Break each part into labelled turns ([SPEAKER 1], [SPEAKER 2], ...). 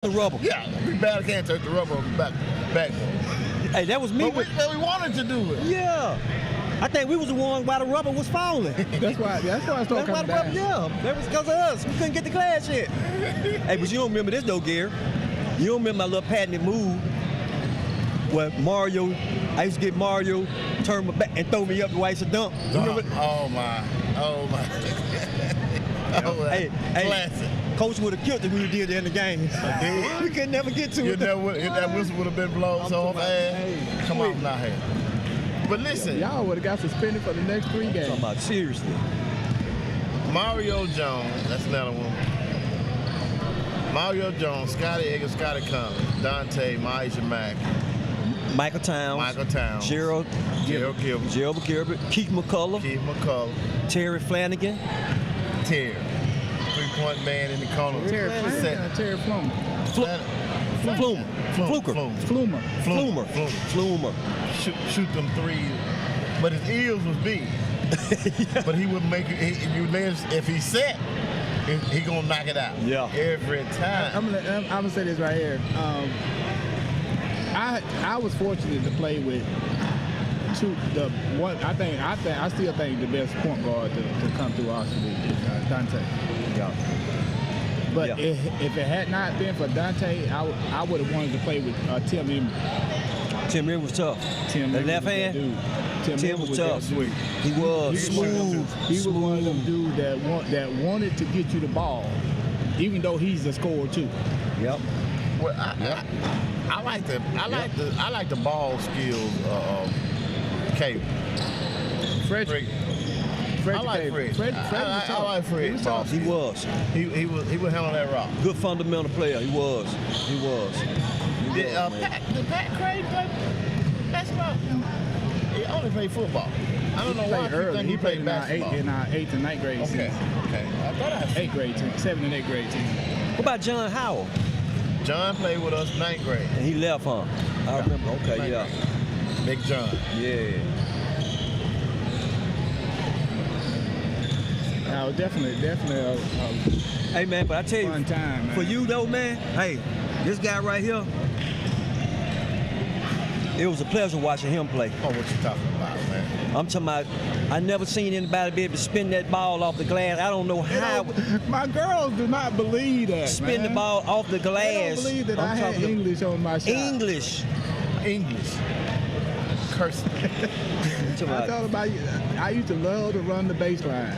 [SPEAKER 1] the rubber.
[SPEAKER 2] Yeah, we barely can't touch the rubber on the backboard.
[SPEAKER 1] Hey, that was me.
[SPEAKER 2] But we wanted to do it.
[SPEAKER 1] Yeah. I think we was the one while the rubber was falling.
[SPEAKER 3] That's why I started coming down.
[SPEAKER 1] Yeah, that was because of us. We couldn't get the glass yet. Hey, but you don't remember this though, Gary. You don't remember my little patented move where Mario, I used to get Mario, turn my back and throw me up the way to dunk.
[SPEAKER 2] Oh my. Oh,
[SPEAKER 1] Hey,
[SPEAKER 2] classic.
[SPEAKER 1] Coach would have killed it if we did it in the game. We could never get to it.
[SPEAKER 2] That whistle would have been blown so fast. Come on now, hey. But listen.
[SPEAKER 3] Y'all would have got suspended for the next 3 games.
[SPEAKER 1] Talking about seriously.
[SPEAKER 2] Mario Jones, that's another one. Mario Jones, Scotty Eggers, Scotty Connie, Dante, Maisha Mack,
[SPEAKER 1] Michael Towns, Gerald Gilbert, Keith McCullough, Terry Flanagan,
[SPEAKER 2] three-point man in the corner.
[SPEAKER 3] Terry Flumer.
[SPEAKER 2] Shoot them threes, but his ears was big. Yeah. But he would make it. If he set, he gonna knock it out.
[SPEAKER 1] Yeah.
[SPEAKER 2] Every time.
[SPEAKER 3] I'm gonna say this right here. I was fortunate to play with I still think the best point guard to come through Austin is Dante.
[SPEAKER 1] Yeah.
[SPEAKER 3] But if it had not been for Dante, I would have wanted to play with Tim Emery.
[SPEAKER 1] Tim Emery was tough. The left hand. Tim was tough. He was smooth.
[SPEAKER 3] He was one of them dudes that wanted to get you the ball, even though he's a scorer too.
[SPEAKER 1] Yep.
[SPEAKER 2] Well, I like the ball skills of Cable.
[SPEAKER 3] Fred.
[SPEAKER 2] I like Fred. I like Fred.
[SPEAKER 1] He was.
[SPEAKER 2] He would handle that rock.
[SPEAKER 1] Good fundamental player. He was.
[SPEAKER 2] Did Pat Craig play basketball? He only played football. I don't know why he played basketball.
[SPEAKER 3] In our 8th and 9th grade season.
[SPEAKER 2] Okay. I thought I had
[SPEAKER 3] 8th grade team, 7th and 8th grade team.
[SPEAKER 1] What about John Howell?
[SPEAKER 2] John played with us 9th grade.
[SPEAKER 1] And he left, huh? I remember. Okay, yeah.
[SPEAKER 2] Big John.
[SPEAKER 1] Yeah.
[SPEAKER 3] No, definitely.
[SPEAKER 1] Hey man, but I tell you,
[SPEAKER 3] fun time, man.
[SPEAKER 1] For you though, man. Hey, this guy right here. It was a pleasure watching him play.
[SPEAKER 2] Oh, what you talking about, man?
[SPEAKER 1] I'm talking about. I never seen anybody be able to spin that ball off the glass. I don't know how.
[SPEAKER 3] My girls do not believe that.
[SPEAKER 1] Spin the ball off the glass.
[SPEAKER 3] They don't believe that I had English on my shot.
[SPEAKER 1] English.
[SPEAKER 2] Curse.
[SPEAKER 3] I thought about you. I used to love to run the baseline.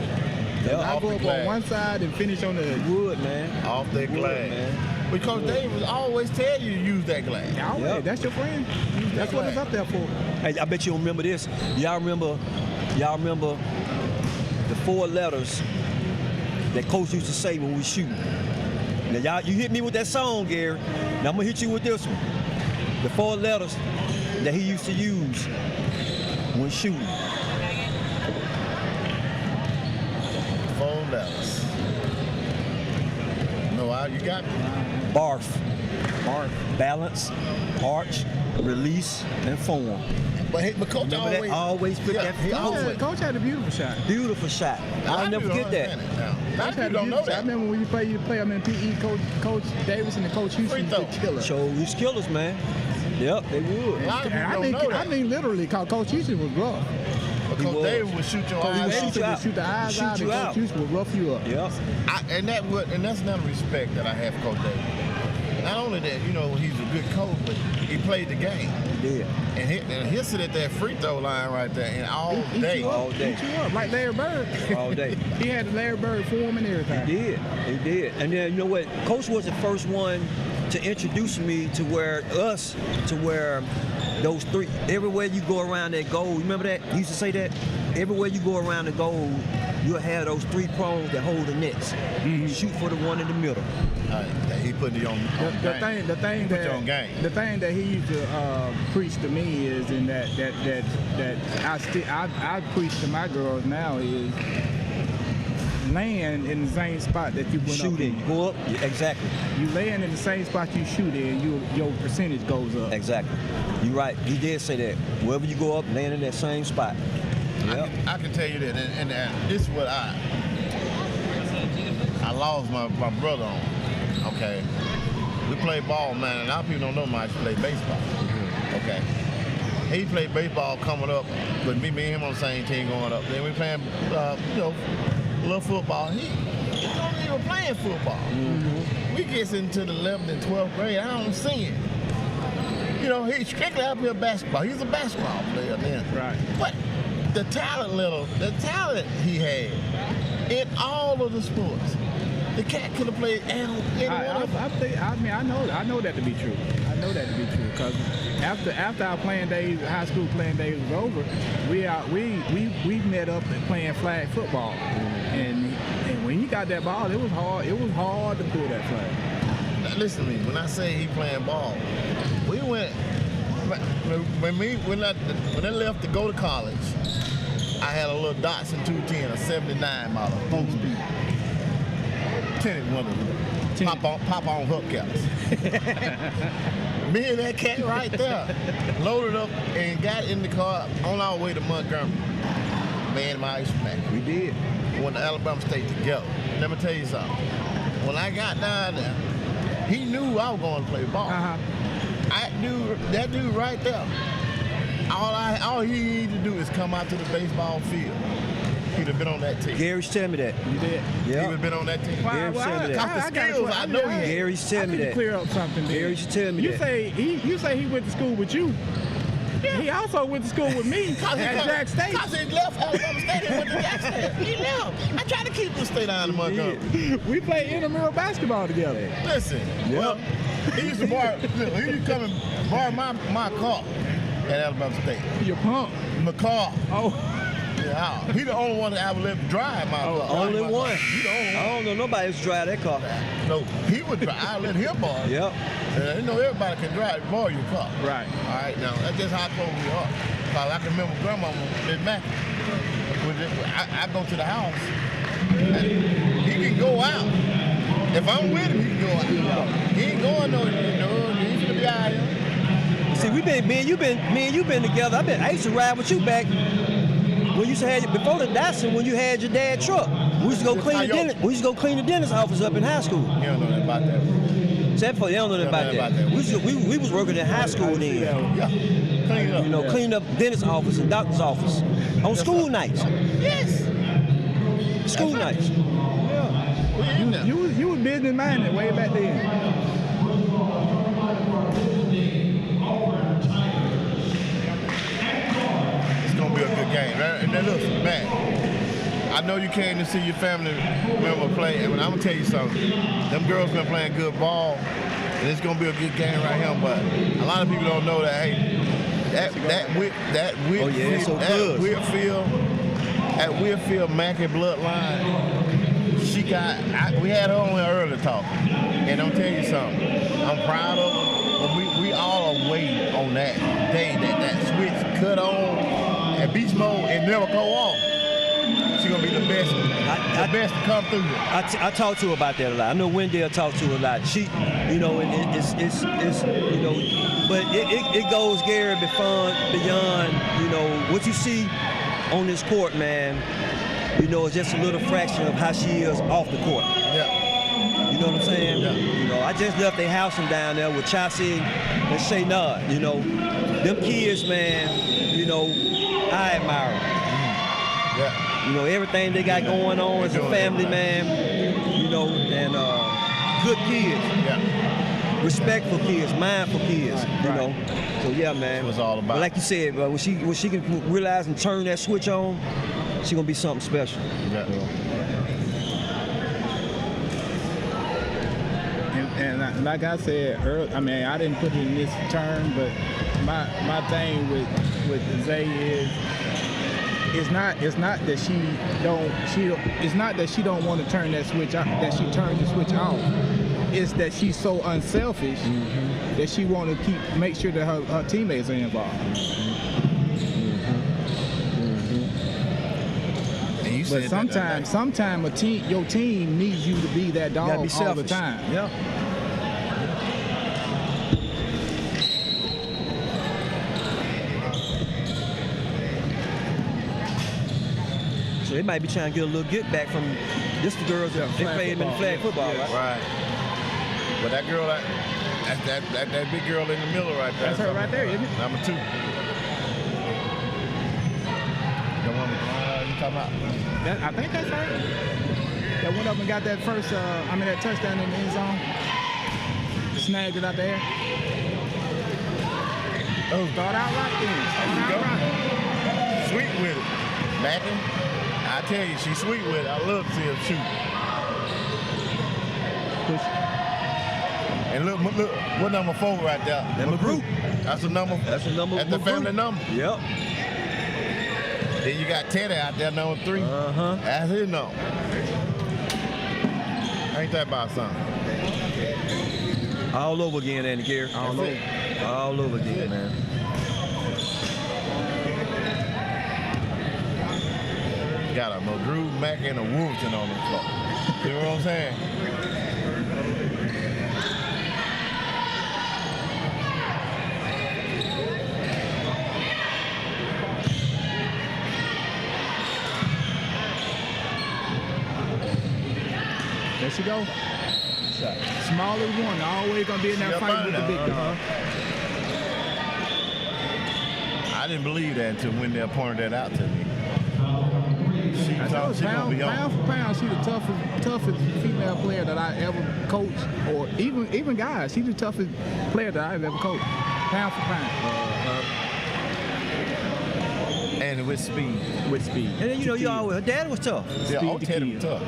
[SPEAKER 3] I go up on one side and finish on the
[SPEAKER 1] wood, man.
[SPEAKER 2] Off that glass. Man. Because they would always tell you to use that glass.
[SPEAKER 3] Yeah, that's your friend. That's what it's up there for.
[SPEAKER 1] Hey, I bet you don't remember this. Y'all remember the 4 letters that Coach used to say when we shoot. Now you hit me with that song, Gary. Now I'm gonna hit you with this one. The 4 letters that he used to use when shooting.
[SPEAKER 2] 4 letters. No, you got me.
[SPEAKER 1] Barf. Balance, arch, release, and form.
[SPEAKER 2] But Coach
[SPEAKER 1] always put that.
[SPEAKER 3] Coach had a beautiful shot.
[SPEAKER 1] Beautiful shot. I'll never forget that.
[SPEAKER 2] Coach had a don't know that.
[SPEAKER 3] I remember when you play them in PE, Coach Davidson and Coach Houston would kill us.
[SPEAKER 1] So these killers, man. Yep, they would.
[SPEAKER 3] I mean, literally, Coach Houston was rough.
[SPEAKER 2] Because David would shoot your eyes out.
[SPEAKER 3] He would shoot the eyes out, and Coach Houston would rough you up.
[SPEAKER 1] Yep.
[SPEAKER 2] And that's another respect that I have for Coach David. Not only that, he's a good coach, but he played the game.
[SPEAKER 1] Yeah.
[SPEAKER 2] And he'll sit at that free throw line right there and all day.
[SPEAKER 3] Eat you up, like Larry Bird.
[SPEAKER 1] All day.
[SPEAKER 3] He had the Larry Bird form and everything.
[SPEAKER 1] He did. And then, you know what? Coach was the first one to introduce me to where those 3, everywhere you go around that goal, remember that? He used to say that? Everywhere you go around the goal, you'll have those 3 prongs that hold the nets. Mm-hmm. Shoot for the one in the middle.
[SPEAKER 2] He put you on
[SPEAKER 3] the thing that he used to preach to me is, and that I preach to my girls now is land in the same spot that you went
[SPEAKER 1] shooting.
[SPEAKER 3] Up in.
[SPEAKER 1] Go up. Yeah, exactly.
[SPEAKER 3] You land in the same spot you shoot in, your percentage goes up.
[SPEAKER 1] Exactly. You're right. He did say that. Wherever you go up, land in that same spot.
[SPEAKER 2] Yep. I can tell you that, and this is what I lost my brother on. Okay, We played ball, man. And a lot of people don't know I used to play baseball. Okay. He played baseball coming up, but me and him on the same team going up. Then we playing, little football. He don't even playing football. We gets into the 11th and 12th grade. I don't see him. He's strictly out here basketball. He's a basketball player then.
[SPEAKER 3] Right.
[SPEAKER 2] But the talent he had in all of the sports, the cat could have played any one of them.
[SPEAKER 3] I know that to be true. I know that to be true because after our playing days, high school playing days was over, we met up and playing flag football, and when you got that ball, it was hard. It was hard to pull that flag.
[SPEAKER 2] Now, listen to me. When I say he playing ball, we went when I left to go to college. I had a little Datsun 210, a 79 model, 4-speed. Tinted windows, pop on hubcaps. Me and that cat right there loaded up and got in the car on our way to Montgomery. Man, my ice man.
[SPEAKER 3] We did.
[SPEAKER 2] Went to Alabama State together. Let me tell you something. When I got down there, he knew I was going to play ball. That dude right there. All he needed to do is come out to the baseball field. He'd have been on that team.
[SPEAKER 1] Gary's telling me that.
[SPEAKER 3] You did?
[SPEAKER 1] Yeah.
[SPEAKER 2] He would have been on that team.
[SPEAKER 1] Gary's telling me that.
[SPEAKER 2] The skills, I know he had.
[SPEAKER 1] Gary's telling me
[SPEAKER 3] I need to
[SPEAKER 1] that.
[SPEAKER 3] clear up something there.
[SPEAKER 1] Gary's telling me
[SPEAKER 3] You
[SPEAKER 1] that.
[SPEAKER 3] say he went to school with you. Yeah. He also went to school with me at Jack State.
[SPEAKER 2] Because he left Alabama State and went to Jack State. He left. I tried to keep him to stay down in Montgomery.
[SPEAKER 3] We played intramural basketball together.
[SPEAKER 2] Listen, well, he used to borrow, he used to come and borrow my car at Alabama State.
[SPEAKER 3] Your pump.
[SPEAKER 2] My car.
[SPEAKER 3] Oh.
[SPEAKER 2] Yeah, he the only one that ever let me drive my car.
[SPEAKER 1] Only one.
[SPEAKER 2] He the only one.
[SPEAKER 1] I don't know nobody who's drive that car.
[SPEAKER 2] No, he would drive. I let him borrow.
[SPEAKER 1] Yep.
[SPEAKER 2] Everybody can borrow your car.
[SPEAKER 3] Right.
[SPEAKER 2] All right, now, that's just how close we are. Because I can remember grandmama, Miss Mackey. I go to the house, and he can go out. If I'm with him, he can go out. He ain't going nowhere. He's going to be out here.
[SPEAKER 1] See, me and you been together. I used to ride with you back when you used to have before the Datsun when you had your dad's truck. We used to go clean the dentist office up in high school.
[SPEAKER 2] You don't know nothing about that.
[SPEAKER 1] Except for you don't know nothing about that. We was working in high school then.
[SPEAKER 2] Yeah. Clean it up.
[SPEAKER 1] Cleaning up dentist office and doctor's office on school nights.
[SPEAKER 2] Yes.
[SPEAKER 1] School nights.
[SPEAKER 3] Yeah. You was business minded way back then.
[SPEAKER 2] Be a good game. And then look, man, I know you came to see your family member play, but I'm gonna tell you something. Them girls been playing good ball, and it's gonna be a good game right here. But a lot of people don't know that. Hey, that Whitfield Mackey bloodline. We had her on here early talking, and I'm tell you something. I'm proud of her. But we all are waiting on that day that switch cut on. At beast mode and never go off. She's gonna be the best. The best to come through here.
[SPEAKER 1] I talked to her about that a lot. I know Wendell talked to her a lot. She, and but it goes, Gary, beyond, what you see on this court, man. It's just a little fraction of how she is off the court.
[SPEAKER 2] Yeah.
[SPEAKER 1] You know what I'm saying?
[SPEAKER 2] Yeah.
[SPEAKER 1] I just left their house down there with Chauncey and Shaynard. Them kids, man. I admire them.
[SPEAKER 2] Yeah.
[SPEAKER 1] Everything they got going on as a family, man. And good kids.
[SPEAKER 2] Yeah.
[SPEAKER 1] Respectful kids, mindful kids. So yeah, man.
[SPEAKER 2] That's what it's all about.
[SPEAKER 1] But like you said, when she can realize and turn that switch on, she gonna be something special.
[SPEAKER 2] Yeah.
[SPEAKER 3] And like I said earlier, I didn't put it in this term, but my thing with Zay is it's not that she don't want to turn that switch out, that she turns the switch off. It's that she's so unselfish that she want to make sure that her teammates are involved. But sometimes your team needs you to be that dog all the time.
[SPEAKER 1] Yeah. So they might be trying to get a little get back from the girls that they played in flag football, right?
[SPEAKER 2] Right. But that girl, That big girl in the middle right there.
[SPEAKER 3] That's her right there, isn't it?
[SPEAKER 2] Number 2. The one you talking about?
[SPEAKER 3] I think that's her. That went up and got that first, that touchdown in the end zone. Snagged it out there.
[SPEAKER 2] Oh,
[SPEAKER 3] Start out right then.
[SPEAKER 2] Sweet with it. Backing. I tell you, she's sweet with it. I love to see her shoot.
[SPEAKER 3] Push.
[SPEAKER 2] And look, what number 4 right there?
[SPEAKER 1] Number group.
[SPEAKER 2] That's the number.
[SPEAKER 1] That's the number.
[SPEAKER 2] That's the family number.
[SPEAKER 1] Yep.
[SPEAKER 2] Then you got Teddy out there, number 3.
[SPEAKER 1] Uh-huh.
[SPEAKER 2] That's his number. Ain't that about something?
[SPEAKER 1] All over again, Andy Gary.
[SPEAKER 2] All over.
[SPEAKER 1] All over again, man.
[SPEAKER 2] Got a Drew Mack and a Wolverton on the floor. You know what I'm saying?
[SPEAKER 3] There she go. Smaller one, always gonna be in that fight with the big dog.
[SPEAKER 2] I didn't believe that until when they pointed that out to me. She gonna be on.
[SPEAKER 3] Pound for pound, she's the toughest female player that I ever coached, or even guys. She's the toughest player that I've ever coached. Pound for pound.
[SPEAKER 2] And with speed.
[SPEAKER 3] With speed.
[SPEAKER 1] And then, you always, her dad was tough.
[SPEAKER 2] Yeah, all Teddy was tough.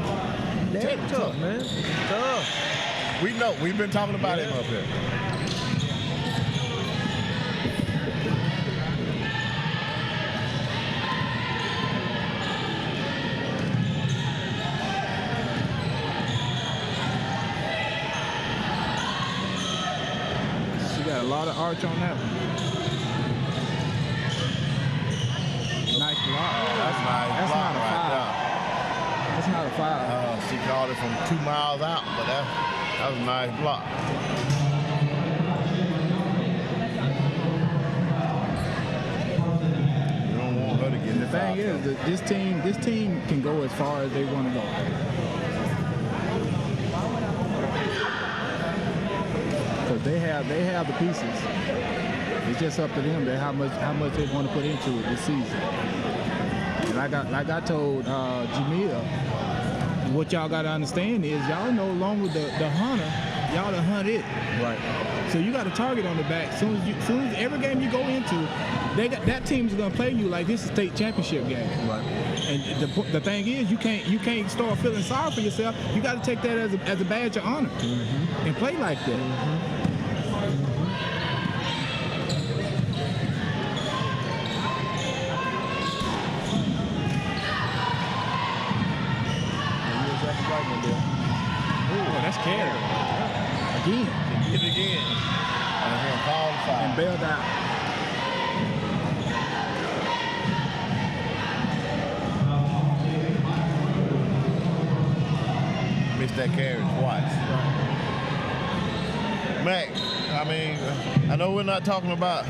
[SPEAKER 1] Dad was tough, man. Tough.
[SPEAKER 2] We know. We've been talking about him up here.
[SPEAKER 3] She got a lot of arch on that one. Nice block.
[SPEAKER 2] That's nice.
[SPEAKER 3] That's
[SPEAKER 2] block
[SPEAKER 3] not a
[SPEAKER 2] right
[SPEAKER 3] foul.
[SPEAKER 2] there.
[SPEAKER 3] That's not a foul.
[SPEAKER 2] She called it from 2 miles out, but that was a nice block. You don't want her to get
[SPEAKER 3] The thing is, that this team can go as far as they want to go. Because they have the pieces. It's just up to them how much they want to put into it this season. And like I told Jamil, what y'all got to understand is y'all no longer the hunter, y'all the hunt it.
[SPEAKER 1] Right.
[SPEAKER 3] So you got a target on the back. Soon as every game you go into, that team's gonna play you like this is a state championship game.
[SPEAKER 1] Right.
[SPEAKER 3] And the thing is, you can't start feeling sorry for yourself. You got to take that as a badge of honor and play like that. Oh, that's carry. Again.
[SPEAKER 2] Hit it again. And it's going to call the foul.
[SPEAKER 3] And bailed out.
[SPEAKER 2] Missed that carry twice. Mac, I mean, I know we're not talking about,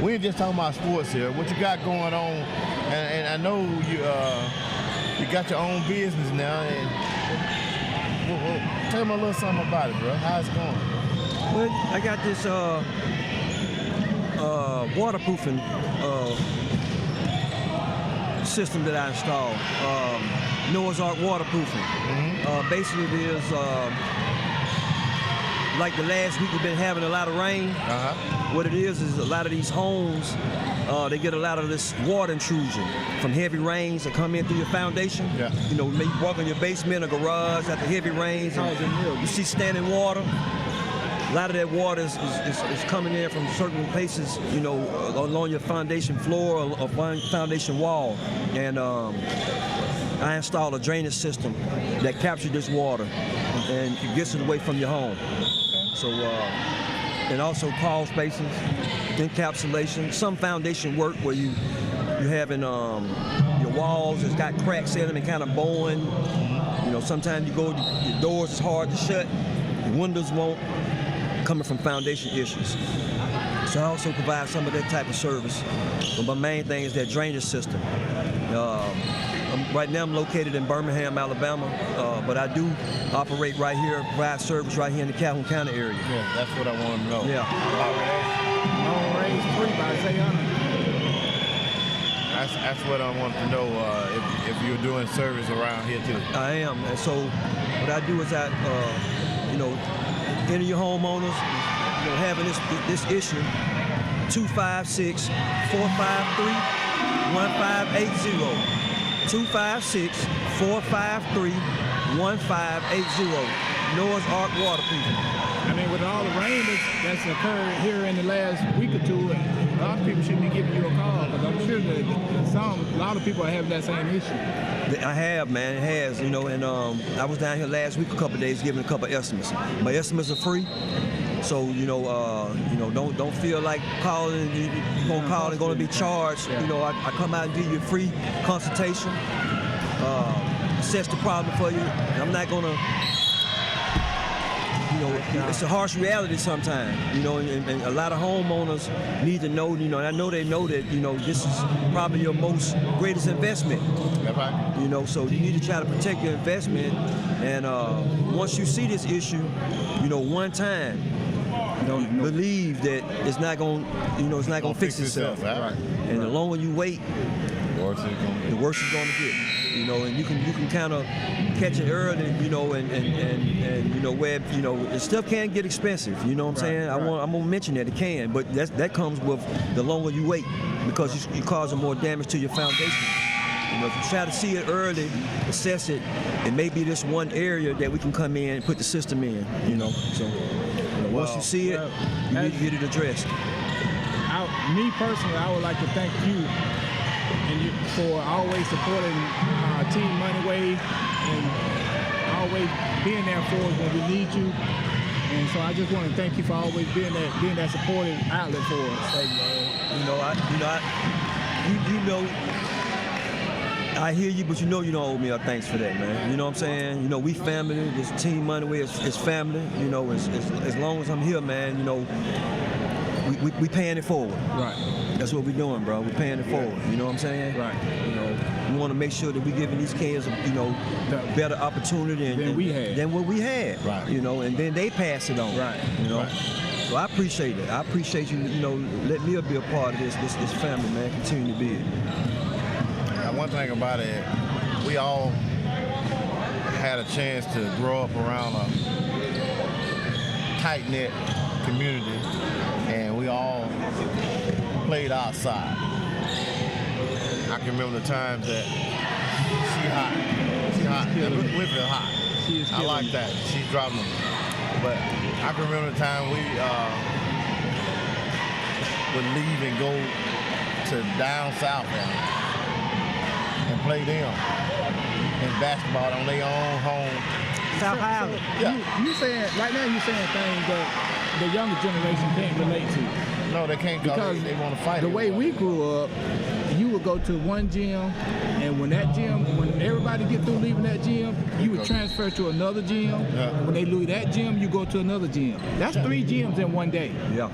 [SPEAKER 2] we ain't just talking about sports here. What you got going on, and I know you got your own business now, and tell me a little something about it, bro. How's it going?
[SPEAKER 1] Well, I got this waterproofing system that I installed. Noah's Ark waterproofing. Basically, it is like the last week we've been having a lot of rain. What it is a lot of these homes, they get a lot of this water intrusion from heavy rains that come in through your foundation.
[SPEAKER 2] Yeah.
[SPEAKER 1] You know, maybe walk in your basement or garage after heavy rains, and you see standing water. A lot of that water is coming in from certain places, you know, along your foundation floor or foundation wall. And I installed a drainage system that captures this water and it gets it away from your home. So, and also crawl spaces, encapsulation, some foundation work where you having your walls has got cracks in them and kind of bowing. You know, sometimes you go, your doors is hard to shut, your windows won't, coming from foundation issues. So I also provide some of that type of service. But my main thing is that drainage system. right now I'm located in Birmingham, Alabama, but I do operate right here, provide service right here in the Calhoun County area.
[SPEAKER 2] Yeah, that's what I want to know.
[SPEAKER 1] Yeah.
[SPEAKER 3] Long range 3 by Zayana.
[SPEAKER 2] That's what I want to know, if you're doing service around here too.
[SPEAKER 1] I am, and so what I do is I, enter your homeowners, having this issue, 256-453-1580. 256-453-1580. Noah's Ark Waterproofing.
[SPEAKER 3] I mean, with all the rain that's occurred here in the last week or two, a lot of people should be giving you a call, because I'm sure that a lot of people are having that same issue.
[SPEAKER 1] I have, man. It has, and I was down here last week a couple of days giving a couple of estimates. My estimates are free, so don't feel like calling. You're gonna call and gonna be charged.
[SPEAKER 3] Yeah.
[SPEAKER 1] I come out and give you a free consultation, assess the problem for you. And I'm not gonna. It's a harsh reality sometimes, and a lot of homeowners need to know, and I know they know that, this is probably your greatest investment. So you need to try to protect your investment, and once you see this issue, one time, believe that it's not going to fix itself.
[SPEAKER 2] Right.
[SPEAKER 1] And the longer you wait, the worse it's going to get. And you can kind of catch it early, where the stuff can get expensive. You know what I'm saying? I'm gonna mention that it can, but that comes with the longer you wait, because you're causing more damage to your foundation. If you try to see it early, assess it, it may be this one area that we can come in and put the system in. So once you see it, you need to get it addressed.
[SPEAKER 3] Me personally, I would like to thank you for always supporting Team Moneyway and always being there for us when we need you. And so I just want to thank you for always being that supporting outlet for us.
[SPEAKER 1] I hear you, but you don't owe me a thanks for that, man. You know what I'm saying? We family. This Team Moneyway is family. As long as I'm here, man, we paying it forward.
[SPEAKER 3] Right.
[SPEAKER 1] That's what we're doing, bro. We're paying it forward. You know what I'm saying?
[SPEAKER 3] Right.
[SPEAKER 1] We want to make sure that we're giving these kids, better opportunity than what we had.
[SPEAKER 2] Right.
[SPEAKER 1] And then they pass it on.
[SPEAKER 3] Right.
[SPEAKER 1] Right. So I appreciate it. I appreciate you, let me be a part of this family, man. Continue to be it.
[SPEAKER 2] One thing about it, we all had a chance to grow up around a tight-knit community, and we all played outside. I can remember the times that she hot. With it hot. I like that. She's dropping them. But I can remember the time we would leave and go to down south and play them in basketball on their own home.
[SPEAKER 1] South Island.
[SPEAKER 2] Yeah.
[SPEAKER 3] You saying right now? You saying things that the younger generation can't relate to.
[SPEAKER 2] No, they can't, because they want to fight.
[SPEAKER 3] The way we grew up, you would go to one gym, and when everybody get through leaving that gym, you would transfer to another gym.
[SPEAKER 2] Yeah.
[SPEAKER 3] When they leave that gym, you go to another gym. That's 3 gyms in one day.
[SPEAKER 1] Yeah.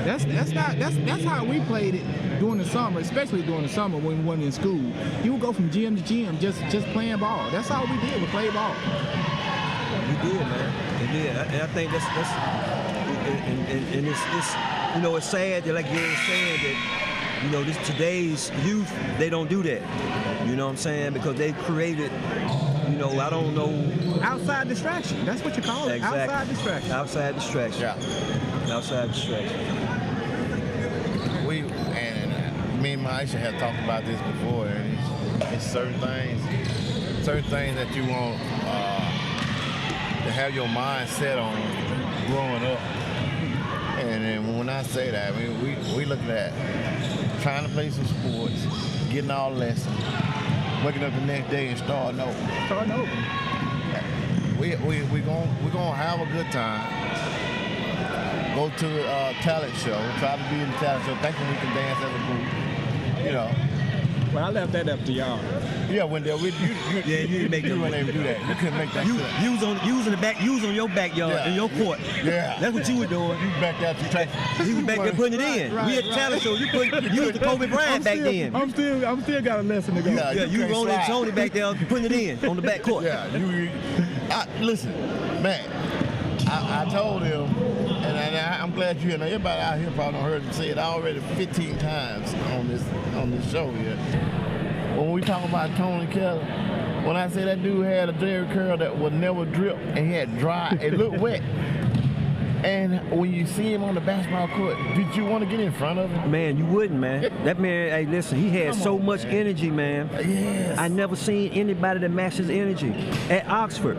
[SPEAKER 3] That's how we played it during the summer, especially during the summer when we weren't in school. You would go from gym to gym just playing ball. That's all we did, we played ball.
[SPEAKER 1] We did, man. We did. And I think that's it's sad that, like you were saying, that today's youth, they don't do that. You know what I'm saying? Because they created, I don't know.
[SPEAKER 3] Outside distraction. That's what you call it.
[SPEAKER 1] Exactly.
[SPEAKER 3] Outside distraction.
[SPEAKER 1] Outside distraction.
[SPEAKER 2] Yeah.
[SPEAKER 1] Outside distraction.
[SPEAKER 2] Me and Maisha have talked about this before, and it's certain things that you want to have your mind set on growing up. And then when I say that, I mean, we looking at trying to play some sports, getting our lessons, waking up the next day and starting over. We're gonna have a good time. Go to a talent show, try to be in the talent show, thinking we can dance as a group.
[SPEAKER 3] Well, I left that up to y'all.
[SPEAKER 2] Yeah, Wendell, you
[SPEAKER 1] didn't make that.
[SPEAKER 2] weren't able to do that. You couldn't make that.
[SPEAKER 1] You was in the back. You was on your backyard in your court.
[SPEAKER 2] Yeah,
[SPEAKER 1] that's what you were doing.
[SPEAKER 2] You back there to track.
[SPEAKER 1] He was back there putting it in. We had talent show. You was the Kobe Bryant back then.
[SPEAKER 3] I'm still got a lesson to go.
[SPEAKER 1] Yeah, you were Rolling Tony back there putting it in on the back court.
[SPEAKER 2] Yeah, listen, man. I told him, and I'm glad you and everybody out here probably heard him say it already 15 times on this show here. When we talk about Tony Keller, when I say that dude had a Jerry curl that would never drip and he had dry, it looked wet. And when you see him on the basketball court, did you want to get in front of him?
[SPEAKER 1] Man, you wouldn't, man. That man, hey, listen, he had so much energy, man.
[SPEAKER 2] Yes.
[SPEAKER 1] I never seen anybody that matched his energy. At Oxford,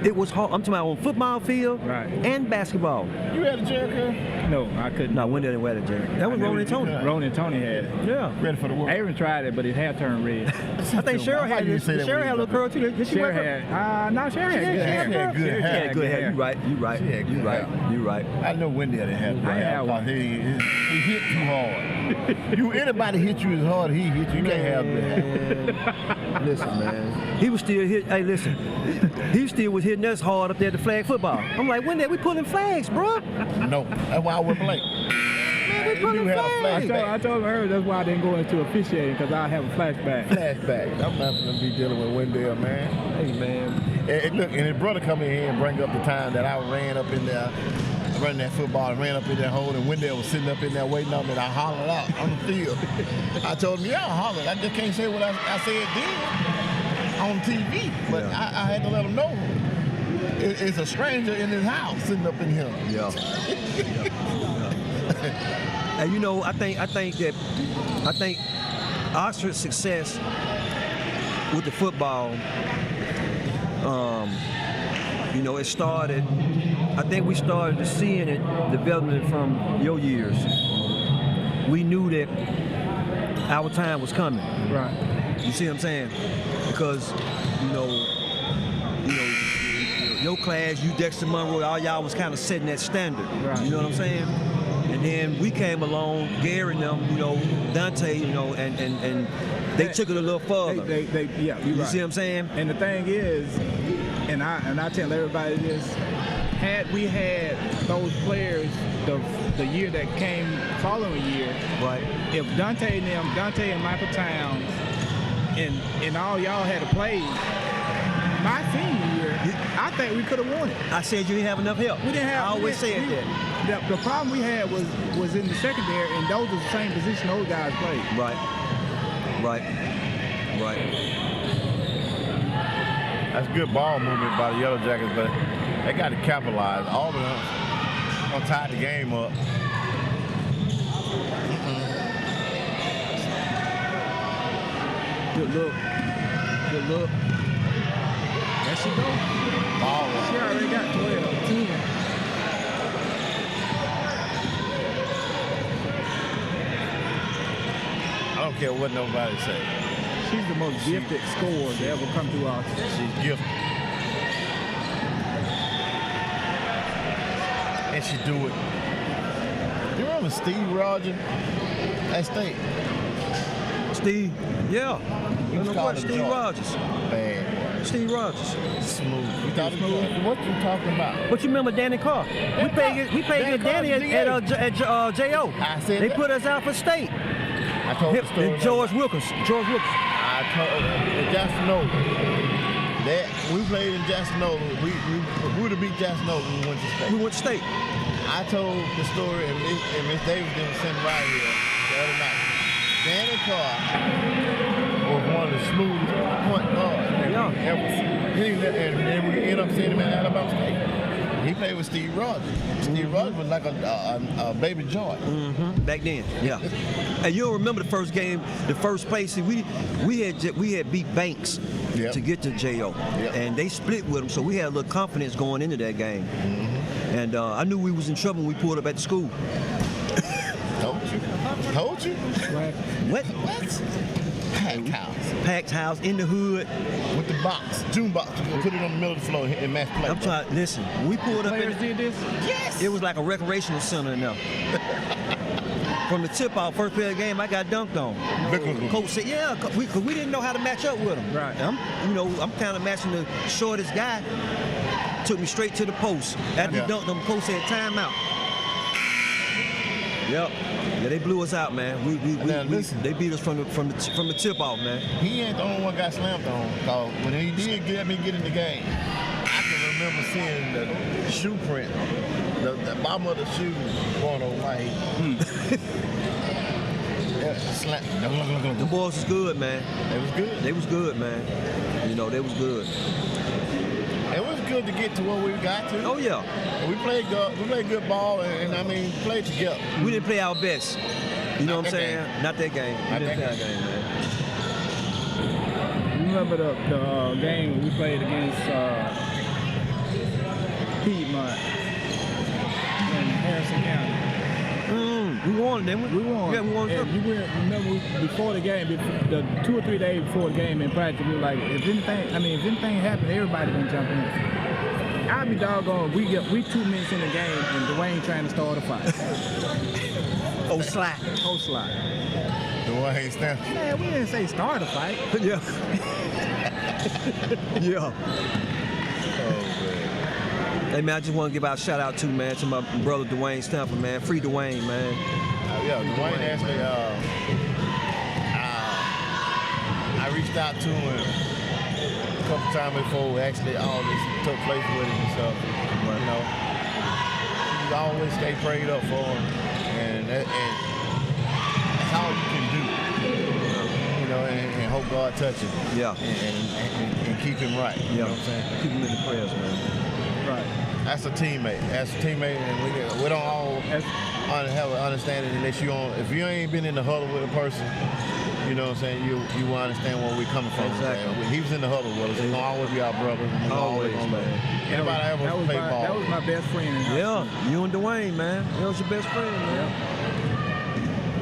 [SPEAKER 1] it was hard. I'm talking about on football field and basketball.
[SPEAKER 2] You had a Jerry curl?
[SPEAKER 3] No, I couldn't.
[SPEAKER 1] No, Wendell didn't wear that Jerry. That was Ronan Tony.
[SPEAKER 3] Ronan Tony had it.
[SPEAKER 1] Yeah.
[SPEAKER 2] Ready for the world.
[SPEAKER 3] Aaron tried it, but his hair turned red.
[SPEAKER 1] I think Cheryl had it. Cheryl had a little curl too. Did she wear
[SPEAKER 3] had? No, Cheryl had good hair.
[SPEAKER 2] She had good hair.
[SPEAKER 1] You right.
[SPEAKER 2] I know Wendell didn't have
[SPEAKER 3] I had one.
[SPEAKER 2] He hit too hard. Anybody hit you as hard as he hit you, you can't have that.
[SPEAKER 1] Listen, man. He was still hit. Hey, listen. He still was hitting us hard up there at the flag football. I'm like, Wendell, we pulling flags, bro.
[SPEAKER 2] No, that's why I wouldn't play.
[SPEAKER 1] Man, we pulling flags.
[SPEAKER 3] I told her that's why I didn't go into officiating, because I have a flashback.
[SPEAKER 2] I'm not going to be dealing with Wendell, man.
[SPEAKER 1] Hey, man.
[SPEAKER 2] And look, and his brother come in here and bring up the time that I ran up in there, running that football and ran up in that hole, and Wendell was sitting up in there waiting on me, and I hollered out on the field. I told him, yeah, I hollered. I just can't say what I said then on TV, but I had to let him know. It's a stranger in his house sitting up in here.
[SPEAKER 1] Yeah. And you know, I think Oxford's success with the football, you know, it started. I think we started seeing it developing from your years. We knew that our time was coming.
[SPEAKER 3] Right.
[SPEAKER 1] You see what I'm saying? Because, you know, your class, you Dexter Monroe, all y'all was kind of setting that standard.
[SPEAKER 3] Right.
[SPEAKER 1] You know what I'm saying? And then we came along, Gary and them, you know, Dante, you know, and they took it a little further.
[SPEAKER 3] Yeah, you're
[SPEAKER 1] you
[SPEAKER 3] right.
[SPEAKER 1] see what I'm saying?
[SPEAKER 3] And the thing is, and I tell everybody this, had we had those players the year that came following year,
[SPEAKER 1] right?
[SPEAKER 3] If Dante and Michael Towns and all y'all had to play my senior year, I think we could have won it.
[SPEAKER 1] I said you didn't have enough help.
[SPEAKER 3] We didn't have.
[SPEAKER 1] I always said that.
[SPEAKER 3] The problem we had was in the secondary, and those are the same position those guys played.
[SPEAKER 1] Right.
[SPEAKER 2] That's good ball movement by the Yellow Jackets, but they got to capitalize. Auburn gonna tie the game up.
[SPEAKER 3] Good look. There she go.
[SPEAKER 2] Ball.
[SPEAKER 3] She already got 12, 10.
[SPEAKER 2] I don't care what nobody say.
[SPEAKER 3] She's the most gifted scorer to ever come through our team.
[SPEAKER 2] She's gifted. And she do it. You remember Steve Rogers at State?
[SPEAKER 1] Steve, yeah.
[SPEAKER 2] He was called
[SPEAKER 1] Steve Rogers.
[SPEAKER 2] Bad.
[SPEAKER 1] Steve Rogers.
[SPEAKER 2] Smooth. You thought smooth? What you talking about?
[SPEAKER 1] But you remember Danny Carr? We played against Danny at J.O.
[SPEAKER 2] I said
[SPEAKER 1] they
[SPEAKER 2] that.
[SPEAKER 1] put us out for State.
[SPEAKER 2] I told the story.
[SPEAKER 1] George Wilkins.
[SPEAKER 2] I told Jacksonville that we played in Jacksonville. We would have beat Jacksonville when we went to State.
[SPEAKER 1] We went to State.
[SPEAKER 2] I told the story, and Miss Davidson was sitting right here the other night. Danny Carr was one of the smoothest point guards that we ever seen. And then we ended up seeing him at Alabama State. He played with Steve Rogers. Steve Rogers was like a baby joy.
[SPEAKER 1] Mm-hmm. Back then, yeah. And you'll remember the first game, the first place. We had beat Banks to get to J.O. And they split with them, so we had a little confidence going into that game. Mm-hmm. And I knew we was in trouble when we pulled up at the school.
[SPEAKER 2] Told you?
[SPEAKER 1] What? Packed house in the hood.
[SPEAKER 2] With the box, June box. You put it on the middle of the floor and match play.
[SPEAKER 1] I'm trying. Listen, when we pulled up
[SPEAKER 3] Players did this?
[SPEAKER 2] Yes.
[SPEAKER 1] It was like a recreational center in there. from the tip off, first play of the game, I got dunked on. Coach said, yeah, cause we didn't know how to match up with him.
[SPEAKER 3] Right.
[SPEAKER 1] I'm kind of matching the shortest guy. Took me straight to the post. After he dunked him, coach said, timeout. Yep. Yeah, they blew us out, man. They beat us from the tip off, man.
[SPEAKER 2] He ain't the only one got slammed on. Cause when he did get in the game, I can remember seeing the shoe print, the bottom of the shoe going over my head.
[SPEAKER 1] The boys was good, man.
[SPEAKER 2] They was good.
[SPEAKER 1] They was good, man. You know, they was good.
[SPEAKER 2] It was good to get to where we got to.
[SPEAKER 1] Oh yeah.
[SPEAKER 2] We played good. We played good ball, and I mean, played together.
[SPEAKER 1] We didn't play our best. You know what I'm saying?
[SPEAKER 2] Game.
[SPEAKER 1] Not that game. We didn't play our game, man.
[SPEAKER 3] You remember the game we played against Piedmont in Harrison County?
[SPEAKER 1] We won, didn't we?
[SPEAKER 3] We won.
[SPEAKER 1] Yeah, we won.
[SPEAKER 3] And you remember before the game, the 2 or 3 days before the game in practice, we were like, if anything happened, everybody gonna jump in. I'd be doggone. We 2 minutes in the game, and Dwayne trying to start a fight.
[SPEAKER 1] Slide.
[SPEAKER 3] Slide.
[SPEAKER 2] Dwayne Stanley.
[SPEAKER 3] Man, we didn't say start a fight.
[SPEAKER 1] Yeah. Yeah.
[SPEAKER 2] Oh man.
[SPEAKER 1] Hey man, I just want to give out a shout out to my brother Dwayne Stanford, man. Free Dwayne, man.
[SPEAKER 2] Yeah, Dwayne actually. I reached out to him a couple times before actually all this took place with him and stuff. You know, he always stay prayed up for him, and that's all you can do. You know, and hope God touch him.
[SPEAKER 1] Yeah.
[SPEAKER 2] And keep him right. You know what I'm saying?
[SPEAKER 1] Keep him in the prayers, man.
[SPEAKER 3] Right.
[SPEAKER 2] That's a teammate. And we don't all have an understanding unless if you ain't been in the huddle with a person, you know what I'm saying, you will understand where we're coming from.
[SPEAKER 1] Exactly.
[SPEAKER 2] When he was in the huddle with us, he's gonna always be our brother.
[SPEAKER 1] Always, man.
[SPEAKER 2] Anybody ever play ball?
[SPEAKER 3] That was my best friend.
[SPEAKER 1] Yeah, you and Dwayne, man. That was your best friend, man. Yeah.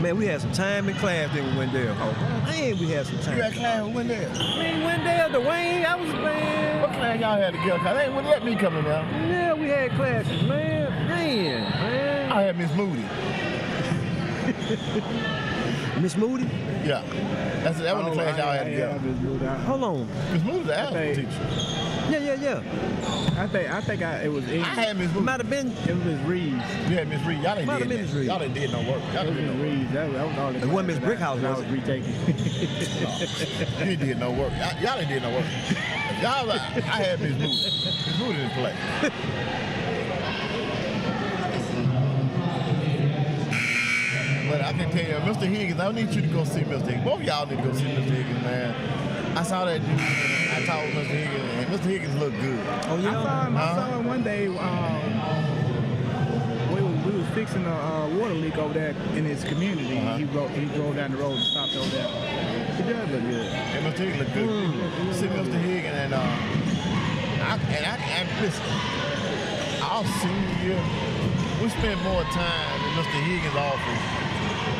[SPEAKER 1] Man, we had some time in class then with Wendell. Oh, man, we had some time.
[SPEAKER 2] You had class with Wendell?
[SPEAKER 1] Man, Wendell, Dwayne, I was playing.
[SPEAKER 2] What class y'all had together? Cause they wouldn't let me come in there.
[SPEAKER 1] Yeah, we had classes, man. Man.
[SPEAKER 2] I had Miss Moody.
[SPEAKER 1] Miss Moody?
[SPEAKER 2] Yeah. That was the class y'all had together.
[SPEAKER 1] Hold on.
[SPEAKER 2] Miss Moody was the algebra teacher.
[SPEAKER 1] Yeah.
[SPEAKER 3] I think it was English.
[SPEAKER 2] I had Miss Moody.
[SPEAKER 1] Might have been.
[SPEAKER 3] It was Miss Reeves.
[SPEAKER 2] You had Miss Reed. Y'all
[SPEAKER 1] Might have
[SPEAKER 2] ain't
[SPEAKER 1] been
[SPEAKER 2] did
[SPEAKER 1] Miss
[SPEAKER 2] that.
[SPEAKER 1] Reed.
[SPEAKER 2] Y'all ain't did no work. Y'all
[SPEAKER 3] It was
[SPEAKER 2] did no
[SPEAKER 3] Miss
[SPEAKER 2] work.
[SPEAKER 3] Reeves. That was all the
[SPEAKER 1] It wasn't Miss Brickhouse,
[SPEAKER 3] I
[SPEAKER 1] was
[SPEAKER 3] was
[SPEAKER 1] it?
[SPEAKER 3] retaking.
[SPEAKER 2] You ain't did no work. Y'all ain't did no work. I had Miss Moody. Miss Moody didn't play. But I can tell you, Mr. Higgins, I need you to go see Mr. Higgins. Both of y'all need to go see Mr. Higgins, man. I saw that dude, and I talked with Mr. Higgins, and Mr. Higgins looked good.
[SPEAKER 1] Oh, yeah?
[SPEAKER 3] I saw him one day. We was fixing a water leak over there in his community. He drove down the road and stopped over there. He does look good.
[SPEAKER 2] And Mr. Higgins looked good. See Mr. Higgins, and listen, our senior year, we spent more time in Mr. Higgins' office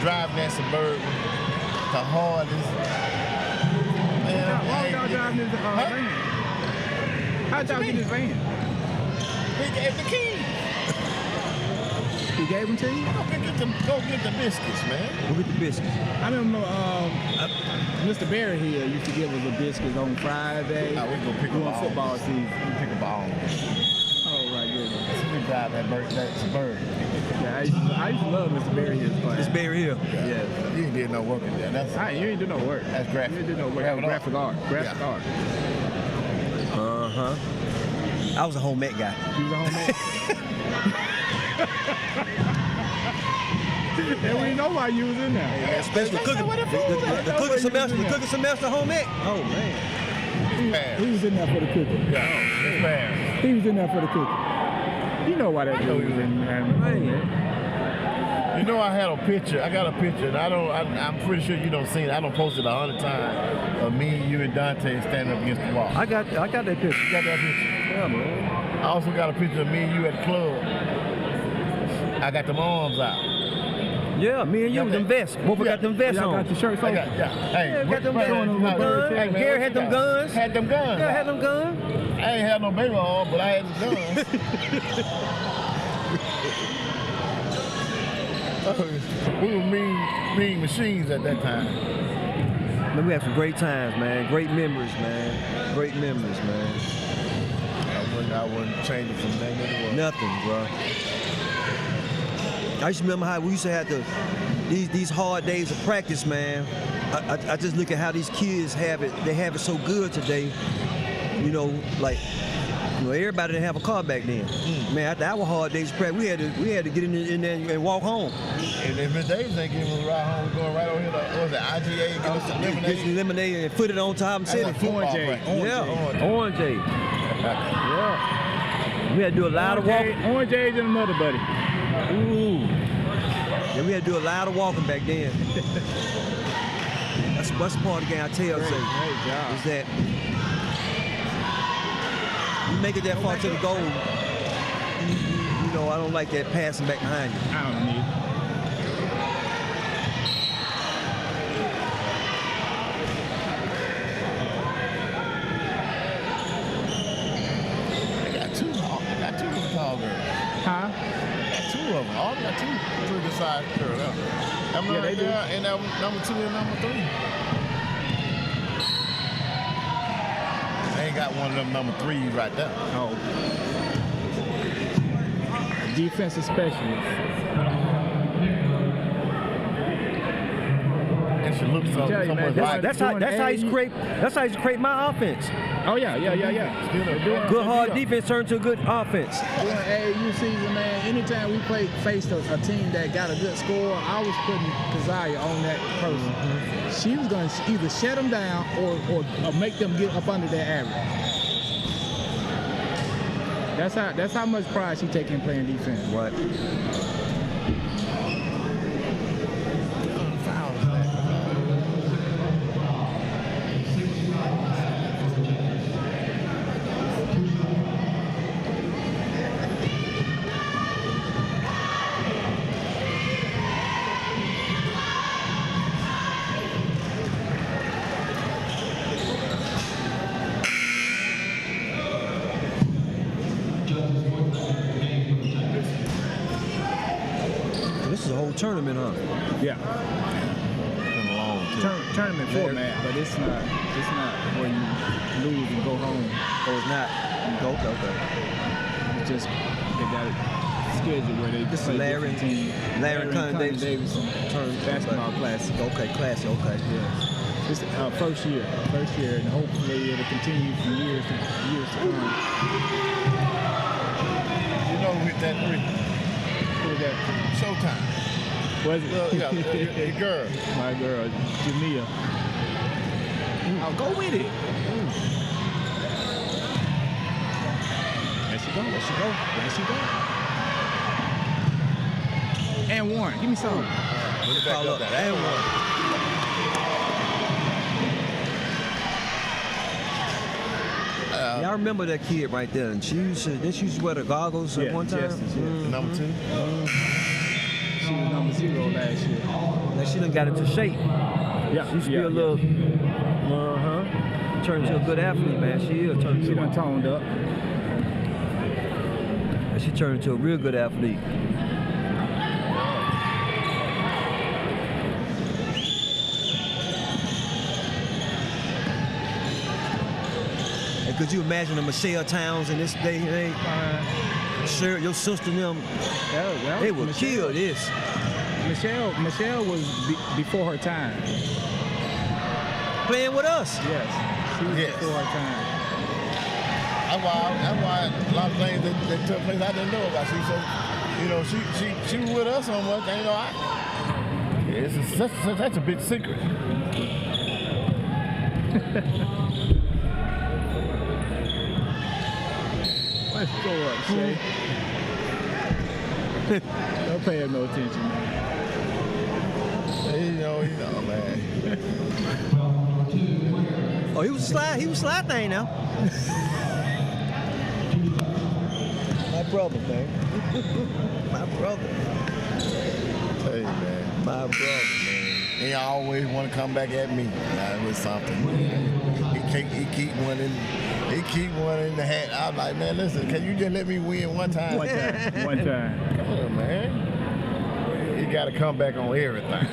[SPEAKER 2] driving that Suburban to Hardee's.
[SPEAKER 3] Why y'all driving his van? How'd y'all get his van?
[SPEAKER 2] He gave the keys.
[SPEAKER 3] He gave them to you?
[SPEAKER 2] Go get the biscuits, man.
[SPEAKER 1] Go get the biscuits.
[SPEAKER 3] I remember Mr. Barry here used to give us the biscuits on Friday.
[SPEAKER 2] We go pick
[SPEAKER 3] during
[SPEAKER 2] a ball.
[SPEAKER 3] football season.
[SPEAKER 2] We pick a ball.
[SPEAKER 3] Oh, right, good.
[SPEAKER 2] We drive that Suburban.
[SPEAKER 3] Yeah, I used to love Mr. Barry here's class.
[SPEAKER 1] It's Barry Hill.
[SPEAKER 2] Yeah. You ain't did no work in there.
[SPEAKER 3] You ain't do no work.
[SPEAKER 2] That's graphic.
[SPEAKER 3] You ain't do no work. Graphic art. Graphic art.
[SPEAKER 1] Uh-huh. I was a home ec guy.
[SPEAKER 3] You was a homemade. And we know why you was in there.
[SPEAKER 1] Especially cooking. The cooking semester home ec. Oh, man.
[SPEAKER 3] He was in there for the cooking.
[SPEAKER 2] Yeah, it's bad.
[SPEAKER 3] He was in there for the cooking. You know why that dude was in there.
[SPEAKER 2] You know, I had a picture. I got a picture, and I'm pretty sure you don't see it. I don't post it 100 times of me, you, and Dante standing up against the wall.
[SPEAKER 1] I got that picture.
[SPEAKER 2] You got that picture?
[SPEAKER 1] Yeah, man.
[SPEAKER 2] I also got a picture of me and you at the club. I got them arms out.
[SPEAKER 1] Yeah, me and you with them vests. Both got them vests
[SPEAKER 3] Y'all
[SPEAKER 1] on.
[SPEAKER 3] got the shirts
[SPEAKER 2] I
[SPEAKER 3] on.
[SPEAKER 2] got,
[SPEAKER 1] Yeah, got them vests on.
[SPEAKER 2] man,
[SPEAKER 1] Gary had them guns.
[SPEAKER 2] Had them guns.
[SPEAKER 1] Yeah, had them guns.
[SPEAKER 2] I ain't had no baby on, but I had the guns. We were mean machines at that time.
[SPEAKER 1] Man, we had some great times, man. Great memories, man. Great memories, man.
[SPEAKER 2] I wouldn't change it from that to the world.
[SPEAKER 1] Nothing, bro. I used to remember how we used to have these hard days of practice, man. I just look at how these kids have it. They have it so good today. You know, like, you know, everybody didn't have a car back then. Man, after our hard days of practice, we had to get in there and walk home.
[SPEAKER 2] And if Miss Davis ain't giving us a ride home, we're going right over here to, what was it, IGA, get us some lemonade?
[SPEAKER 1] Get some lemonade and put it on top and sit it.
[SPEAKER 3] Orange J.
[SPEAKER 1] Orange J. Yeah. We had to do a lot of walking.
[SPEAKER 3] Orange J's and another buddy.
[SPEAKER 1] Ooh. Yeah, we had to do a lot of walking back then. That's part of the game I tell you.
[SPEAKER 3] Great job.
[SPEAKER 1] Is that you make it that far to the goal, you know, I don't like that passing back behind you.
[SPEAKER 3] I don't need
[SPEAKER 2] I got two of them tall girls.
[SPEAKER 3] Huh?
[SPEAKER 2] I got two of them. All got two pretty good sized girls. That one right there, and that number 2 and number 3. They ain't got one of them number 3s right there.
[SPEAKER 3] Oh. Defensive specialist.
[SPEAKER 2] And she looks so much like.
[SPEAKER 1] That's how you create my offense.
[SPEAKER 3] Oh yeah.
[SPEAKER 1] Good hard defense turned to a good offense.
[SPEAKER 3] During AAU season, man, anytime we faced a team that got a good score, I was putting Keziah on that person. She was going to either shut them down or make them get up under their average. That's how much pride she takes in playing defense.
[SPEAKER 1] What? This is a whole tournament, huh?
[SPEAKER 3] Yeah. Tournament format, but it's not where you lose and go home.
[SPEAKER 1] Oh, it's not. Okay.
[SPEAKER 3] It's just they got it scheduled where they
[SPEAKER 1] This is
[SPEAKER 3] play
[SPEAKER 1] Larry
[SPEAKER 3] different teams.
[SPEAKER 1] and Connie Davidson
[SPEAKER 3] Basketball classic.
[SPEAKER 1] Okay, classic. Okay.
[SPEAKER 3] Yeah. It's first year, and hopefully it'll continue for years to come.
[SPEAKER 2] You know who hit that 3?
[SPEAKER 3] Who was that?
[SPEAKER 2] Showtime.
[SPEAKER 3] Was it?
[SPEAKER 2] Your girl.
[SPEAKER 3] My girl, Jamia. I'll go with it. There she go. And one. Give me some.
[SPEAKER 2] Let's back up that. And one.
[SPEAKER 1] Yeah, I remember that kid right there. And she used to wear the goggles at one time.
[SPEAKER 3] Justice, yeah.
[SPEAKER 2] Number 2.
[SPEAKER 3] She was number 0 last year.
[SPEAKER 1] Now she done got into shape.
[SPEAKER 3] Yeah,
[SPEAKER 1] She used to be a little, turned to a good athlete, man.
[SPEAKER 3] She done toned up.
[SPEAKER 1] She turned into a real good athlete. And could you imagine the Michelle Towns in this day and age? Sure, your sister and them, they would kill this.
[SPEAKER 3] Michelle was before her time.
[SPEAKER 1] Playing with us.
[SPEAKER 3] Yes, she was before her time.
[SPEAKER 2] That's why a lot of things that took place I didn't know about. She was with us so much. And, it's such a big secret.
[SPEAKER 3] Let's go up, Shay. Don't pay him no attention, man.
[SPEAKER 2] You know, man.
[SPEAKER 1] Oh, he was slide thing now. My brother, man. My brother.
[SPEAKER 2] Tell you, man.
[SPEAKER 1] My brother, man.
[SPEAKER 2] He always want to come back at me with something. He keep one in the hat. I'm like, man, listen, can you just let me win one time?
[SPEAKER 3] One time.
[SPEAKER 2] Come on, man. He got to come back on everything.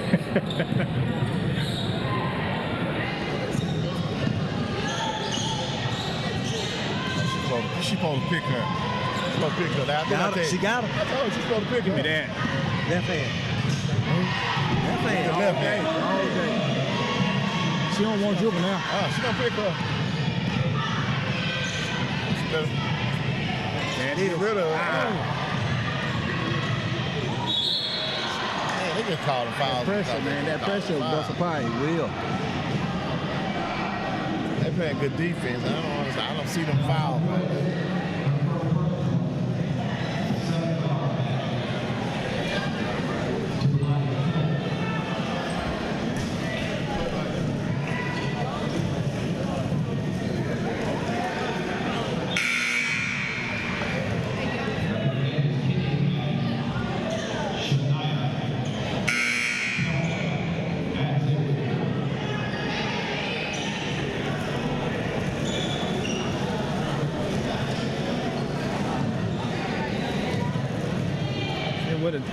[SPEAKER 2] She's supposed to pick her. She's supposed to pick her.
[SPEAKER 1] She got her.
[SPEAKER 2] I told her she's supposed to pick her.
[SPEAKER 3] Give me that.
[SPEAKER 1] Left hand. Left hand.
[SPEAKER 2] Left hand.
[SPEAKER 3] Okay. She don't want dribble now.
[SPEAKER 2] She's going to pick her. She better
[SPEAKER 3] That
[SPEAKER 2] get
[SPEAKER 3] is.
[SPEAKER 2] rid of her. Man, they just called a foul.
[SPEAKER 3] Pressure, man. That pressure will bust a pipe.
[SPEAKER 1] Will.
[SPEAKER 2] They playing good defense. I don't see them foul.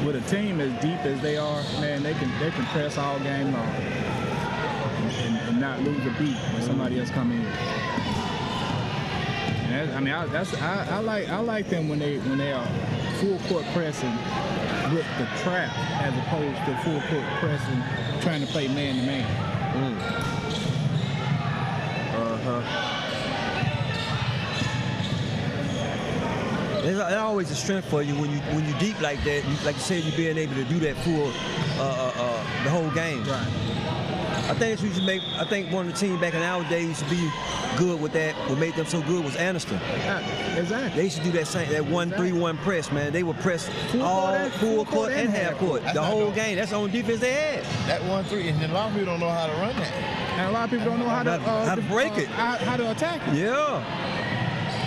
[SPEAKER 3] With a team as deep as they are, man, they can press all game long and not lose a beat when somebody else come in. And I like them when they are full court pressing with the trap as opposed to full court pressing trying to play man to man.
[SPEAKER 1] It's always a strength for you when you deep like that. Like you said, you being able to do that full the whole game.
[SPEAKER 3] Right.
[SPEAKER 1] I think we should make. I think one of the teams back in our day used to be good with that. What made them so good was Anniston.
[SPEAKER 3] Exactly.
[SPEAKER 1] They used to do that 1-3-1 press, man. They would press full court and half court the whole game. That's the only defense they had.
[SPEAKER 2] That 1-3, and a lot of people don't know how to run that.
[SPEAKER 3] And a lot of people don't know how to
[SPEAKER 1] break it.
[SPEAKER 3] How to attack it.
[SPEAKER 1] Yeah.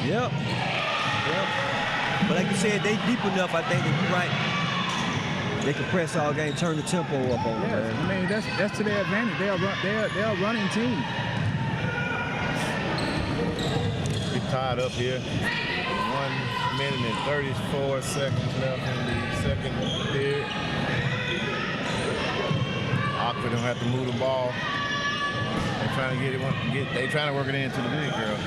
[SPEAKER 1] Yep. But like you said, they deep enough. I think that you're right. They can press all game, turn the tempo up on them.
[SPEAKER 3] Yes, I mean that's to their advantage. They're a running team.
[SPEAKER 2] We tied up here. 1 minute and 34 seconds left in the second period. Oxford don't have to move the ball. They're trying to they trying to work it into the big girl.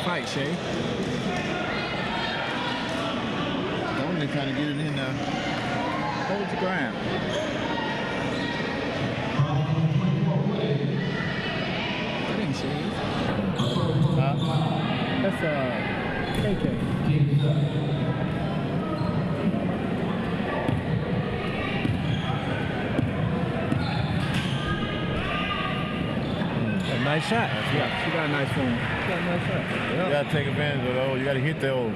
[SPEAKER 3] Fight, Shay.
[SPEAKER 2] They're trying to get it in now.
[SPEAKER 3] Hold the ground. That ain't Shay. That's KK.
[SPEAKER 1] Nice shot.
[SPEAKER 3] Yeah, she got a nice form.
[SPEAKER 2] You gotta take advantage of those. You gotta hit those.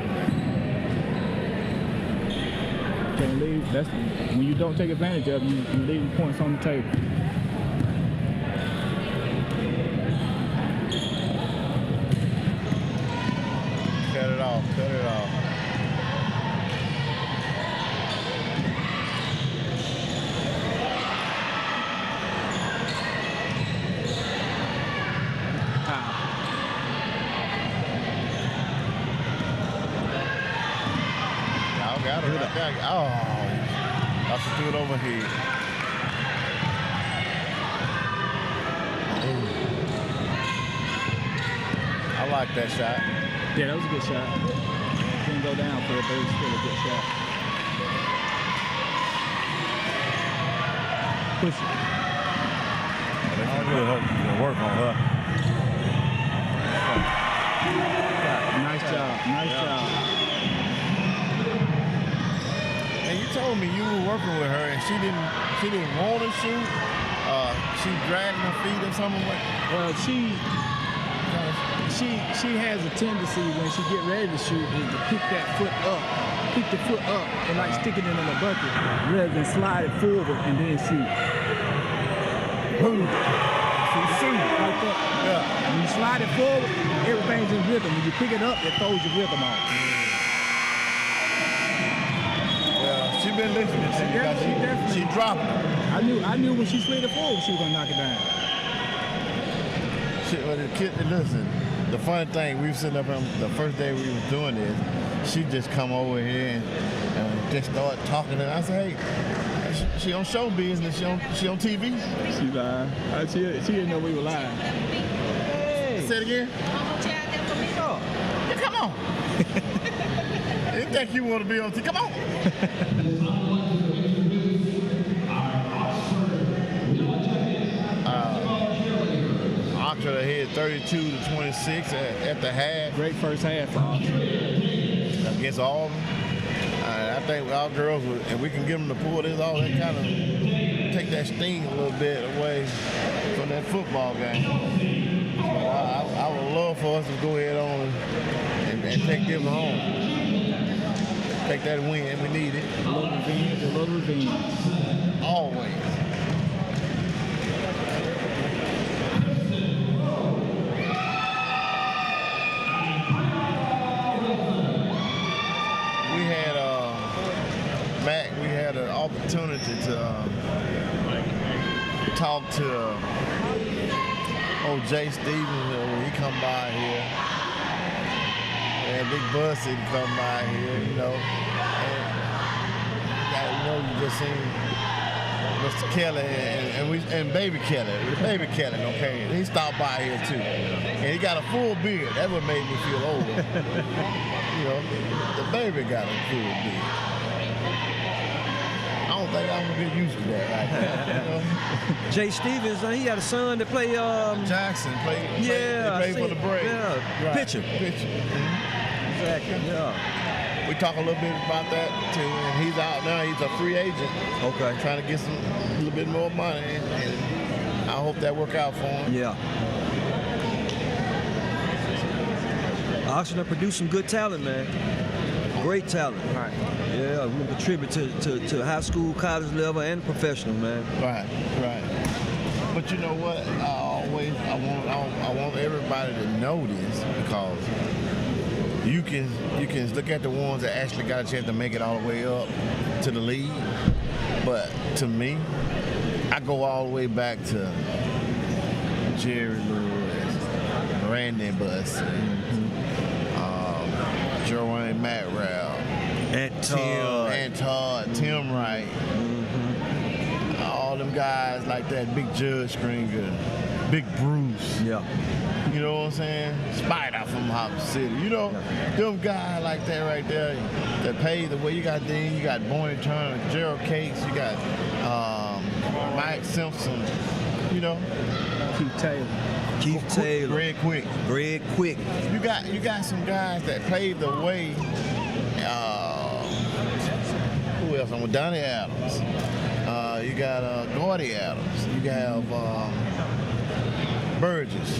[SPEAKER 3] Can't leave. That's when you don't take advantage of you leaving points on the table.
[SPEAKER 2] Cut it off. Cut it off. Got it right there. Oh, I should do it over here. I like that shot.
[SPEAKER 3] Yeah, that was a good shot. Didn't go down for it, but it was still a good shot. Push it.
[SPEAKER 2] That's really hoping to work on her.
[SPEAKER 3] Nice job. Nice job.
[SPEAKER 2] And you told me you were working with her and she didn't want to shoot. She dragged her feet or something like.
[SPEAKER 3] Well, she has a tendency when she get ready to shoot is to pick the foot up and like stick it in the bucket rather than slide it forward and then shoot. Boom. Shoot like that.
[SPEAKER 2] Yeah.
[SPEAKER 3] When you slide it forward, everything's in rhythm. When you pick it up, it throws your rhythm off.
[SPEAKER 2] She been listening to you because she dropped it.
[SPEAKER 3] I knew when she slid it forward, she was gonna knock it down.
[SPEAKER 2] Listen, the funny thing, we were sitting up on the first day we was doing this, she just come over here and just start talking. And I said, hey, she on show business. She on TV.
[SPEAKER 3] She lied. She didn't know we were lying.
[SPEAKER 1] Hey.
[SPEAKER 2] Say it again.
[SPEAKER 1] Oh.
[SPEAKER 2] Yeah, come on. You think you want to be on TV? Come on. Oxford ahead 32-26 at the half.
[SPEAKER 3] Great first half for Oxford.
[SPEAKER 2] Against Auburn. I think our girls, if we can get them to pull this off, they kind of take that sting a little bit away from that football game. So I would love for us to go ahead on and take them home. Take that win. We need it.
[SPEAKER 3] A little revenge.
[SPEAKER 2] Always. We had an opportunity to talk to old Jay Stevens when he come by here. And Big Bussy come by here, you know. And, you just seen Mr. Kelly and Baby Kelly. Baby Kelly, okay. He stopped by here too. And he got a full beard. That's what made me feel old. The baby got a full beard. I don't think I'm gonna get used to that right now.
[SPEAKER 1] Jay Stevens, he got a son that play.
[SPEAKER 2] Jackson played.
[SPEAKER 1] Yeah,
[SPEAKER 2] he played for the Braves.
[SPEAKER 1] Yeah,
[SPEAKER 2] right.
[SPEAKER 1] pitcher.
[SPEAKER 2] Mm-hmm.
[SPEAKER 1] Exactly. Yeah.
[SPEAKER 2] We talk a little bit about that too, and he's out now. He's a free agent.
[SPEAKER 1] Okay.
[SPEAKER 2] Trying to get a little bit more money, and I hope that work out for him.
[SPEAKER 1] Yeah. Oxford produced some good talent, man. Great talent.
[SPEAKER 3] Right.
[SPEAKER 1] Yeah, we contribute to high school, college level, and professional, man.
[SPEAKER 2] Right. But you know what? I want everybody to know this, because you can look at the ones that actually got a chance to make it all the way up to the league. But to me, I go all the way back to Jerry Lewis, Randy Buss, Joanne Matt Rao, and Todd, Tim Wright, all them guys like that, Big Judge Stringer, Big Bruce.
[SPEAKER 1] Yeah.
[SPEAKER 2] You know what I'm saying? Spider from Hop City. Them guys like that right there that paved the way. You got Dean, you got Bonnie Turner, Gerald Cates, you got Mike Simpson,
[SPEAKER 3] Keith Taylor.
[SPEAKER 2] Greg Quick. You got some guys that paved the way. Who else? Donnie Adams. You got Gordy Adams. You have Burgess.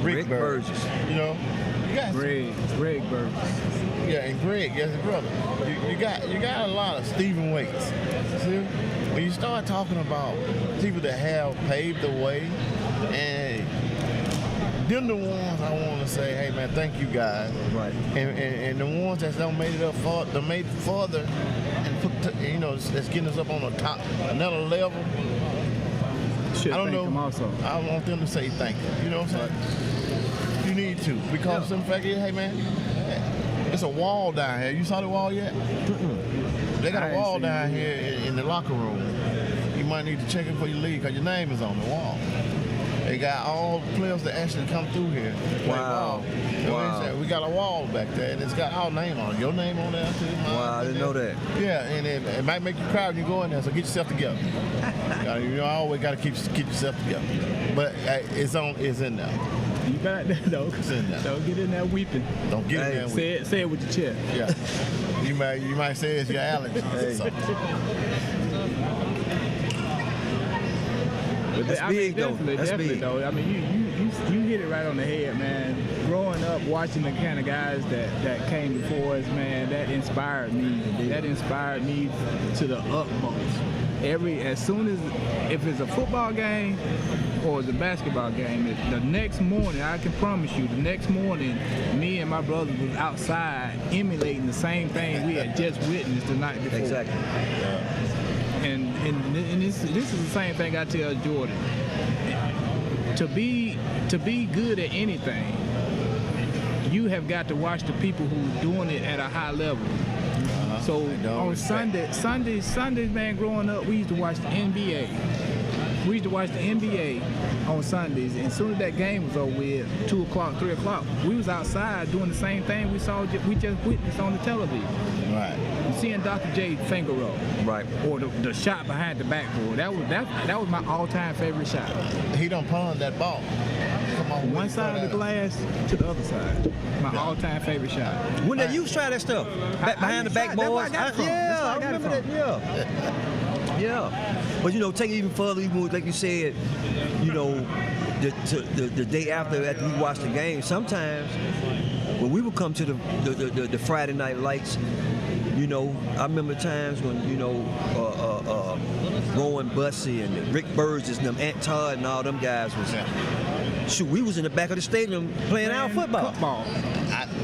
[SPEAKER 2] Rick Burgess. You got
[SPEAKER 3] Greg Burgess.
[SPEAKER 2] Yeah, and Greg, yes, his brother. You got a lot of Stephen Waits. See? When you start talking about people that have paved the way, and them the ones I want to say, hey man, thank you guys.
[SPEAKER 1] Right.
[SPEAKER 2] And the ones that don't made it up made further, and put that's getting us up on the top, another level. I don't know.
[SPEAKER 3] Also.
[SPEAKER 2] I want them to say thank you. You know what I'm saying? You need to, because some fact is, hey man, it's a wall down here. You saw the wall yet? They got a wall down here in the locker room. You might need to check it for your league, because your name is on the wall. They got all the players that actually come through here.
[SPEAKER 1] Wow.
[SPEAKER 2] We got a wall back there, and it's got our name on it. Your name on there too.
[SPEAKER 1] Wow, I didn't know that.
[SPEAKER 2] Yeah, and it might make you cry when you go in there, so get yourself together. I always got to keep yourself together. But it's in there.
[SPEAKER 3] You got that though.
[SPEAKER 2] It's in there.
[SPEAKER 3] Don't get in there weeping.
[SPEAKER 2] Don't get in there weeping.
[SPEAKER 3] Say it with your chest.
[SPEAKER 2] Yeah. You might say it's your allergies or something.
[SPEAKER 1] That's big, though. That's big.
[SPEAKER 3] Though. I mean, you hit it right on the head, man. Growing up, watching the kind of guys that came before us, man, that inspired me. That inspired me to the utmost. As soon as, if it's a football game or it's a basketball game, the next morning, I can promise you, the next morning, me and my brother was outside emulating the same thing we had just witnessed the night before.
[SPEAKER 1] Exactly.
[SPEAKER 3] And this is the same thing I tell Jordan. To be good at anything, you have got to watch the people who are doing it at a high level. So on Sundays, man, growing up, we used to watch the NBA. We used to watch the NBA on Sundays, and as soon as that game was over with, 2 o'clock, 3 o'clock, we was outside doing the same thing we just witnessed on the television.
[SPEAKER 2] Right.
[SPEAKER 3] Seeing Dr. J finger roll.
[SPEAKER 1] Right.
[SPEAKER 3] Or the shot behind the backboard. That was my all-time favorite shot.
[SPEAKER 2] He done pawned that ball. Come on,
[SPEAKER 3] One side of the glass to the other side. My all-time favorite shot.
[SPEAKER 1] When did you try that stuff? Behind the backboard? Yeah, I remember that. Yeah. But take it even further, even like you said, the day after we watched the game, sometimes when we would come to the Friday night lights, I remember times when, Rowan Bussey and Rick Burgess and them Ant Todd and all them guys was, shoot, we was in the back of the stadium playing our football.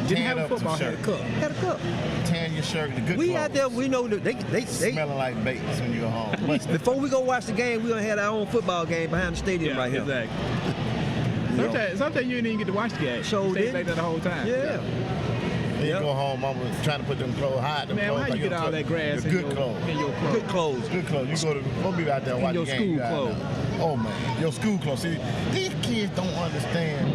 [SPEAKER 3] Didn't have a football, had a cup.
[SPEAKER 2] Tan your shirt, the good
[SPEAKER 1] We
[SPEAKER 2] clothes.
[SPEAKER 1] out there, we know that they
[SPEAKER 2] smelling like baits when you go home.
[SPEAKER 1] before we go watch the game, we gonna have our own football game behind the stadium right here.
[SPEAKER 3] Exactly. Sometimes you didn't even get to watch the game.
[SPEAKER 1] So
[SPEAKER 3] you stayed like that the whole time.
[SPEAKER 1] Yeah.
[SPEAKER 2] Then you go home, mama was trying to put them clothes, hide them
[SPEAKER 3] Man,
[SPEAKER 2] clothes.
[SPEAKER 3] how you get all that grass in your clothes?
[SPEAKER 1] Good clothes.
[SPEAKER 2] Good clothes. You go to, we'll be out there watching
[SPEAKER 3] your
[SPEAKER 2] the game.
[SPEAKER 3] school clothes.
[SPEAKER 2] Oh man, your school clothes. See, these kids don't understand.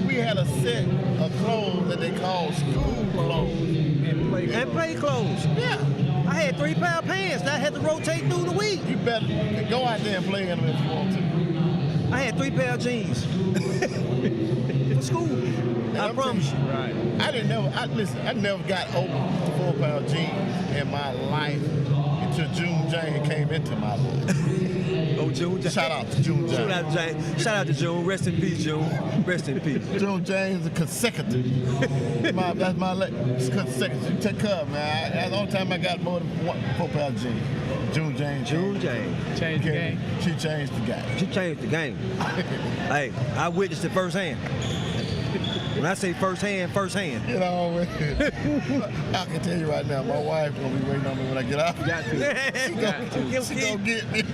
[SPEAKER 2] We had a set of clothes that they call school clothes.
[SPEAKER 3] And
[SPEAKER 1] play clothes.
[SPEAKER 2] Yeah.
[SPEAKER 1] I had 3 pair of pants that I had to rotate through the week.
[SPEAKER 2] You better go out there and play in them if you want to.
[SPEAKER 1] I had 3 pair of jeans for school. I promise you.
[SPEAKER 3] Right.
[SPEAKER 2] I never got over 4 pair of jeans in my life until June Jane came into my life.
[SPEAKER 1] Oh, June.
[SPEAKER 2] Shout out to June Jane.
[SPEAKER 1] Shout out to June. Rest in peace, June. Rest in peace.
[SPEAKER 2] June James is a consecutive. That's my consecutive. Take care, man. That's the only time I got more than 4 pair of jeans. June James.
[SPEAKER 1] June Jane.
[SPEAKER 3] Changed the game.
[SPEAKER 2] She changed the game.
[SPEAKER 1] She changed the game. Hey, I witnessed it firsthand. When I say firsthand.
[SPEAKER 2] I can tell you right now, my wife gonna be waiting on me when I get out.
[SPEAKER 3] You got to.
[SPEAKER 2] She gonna get me.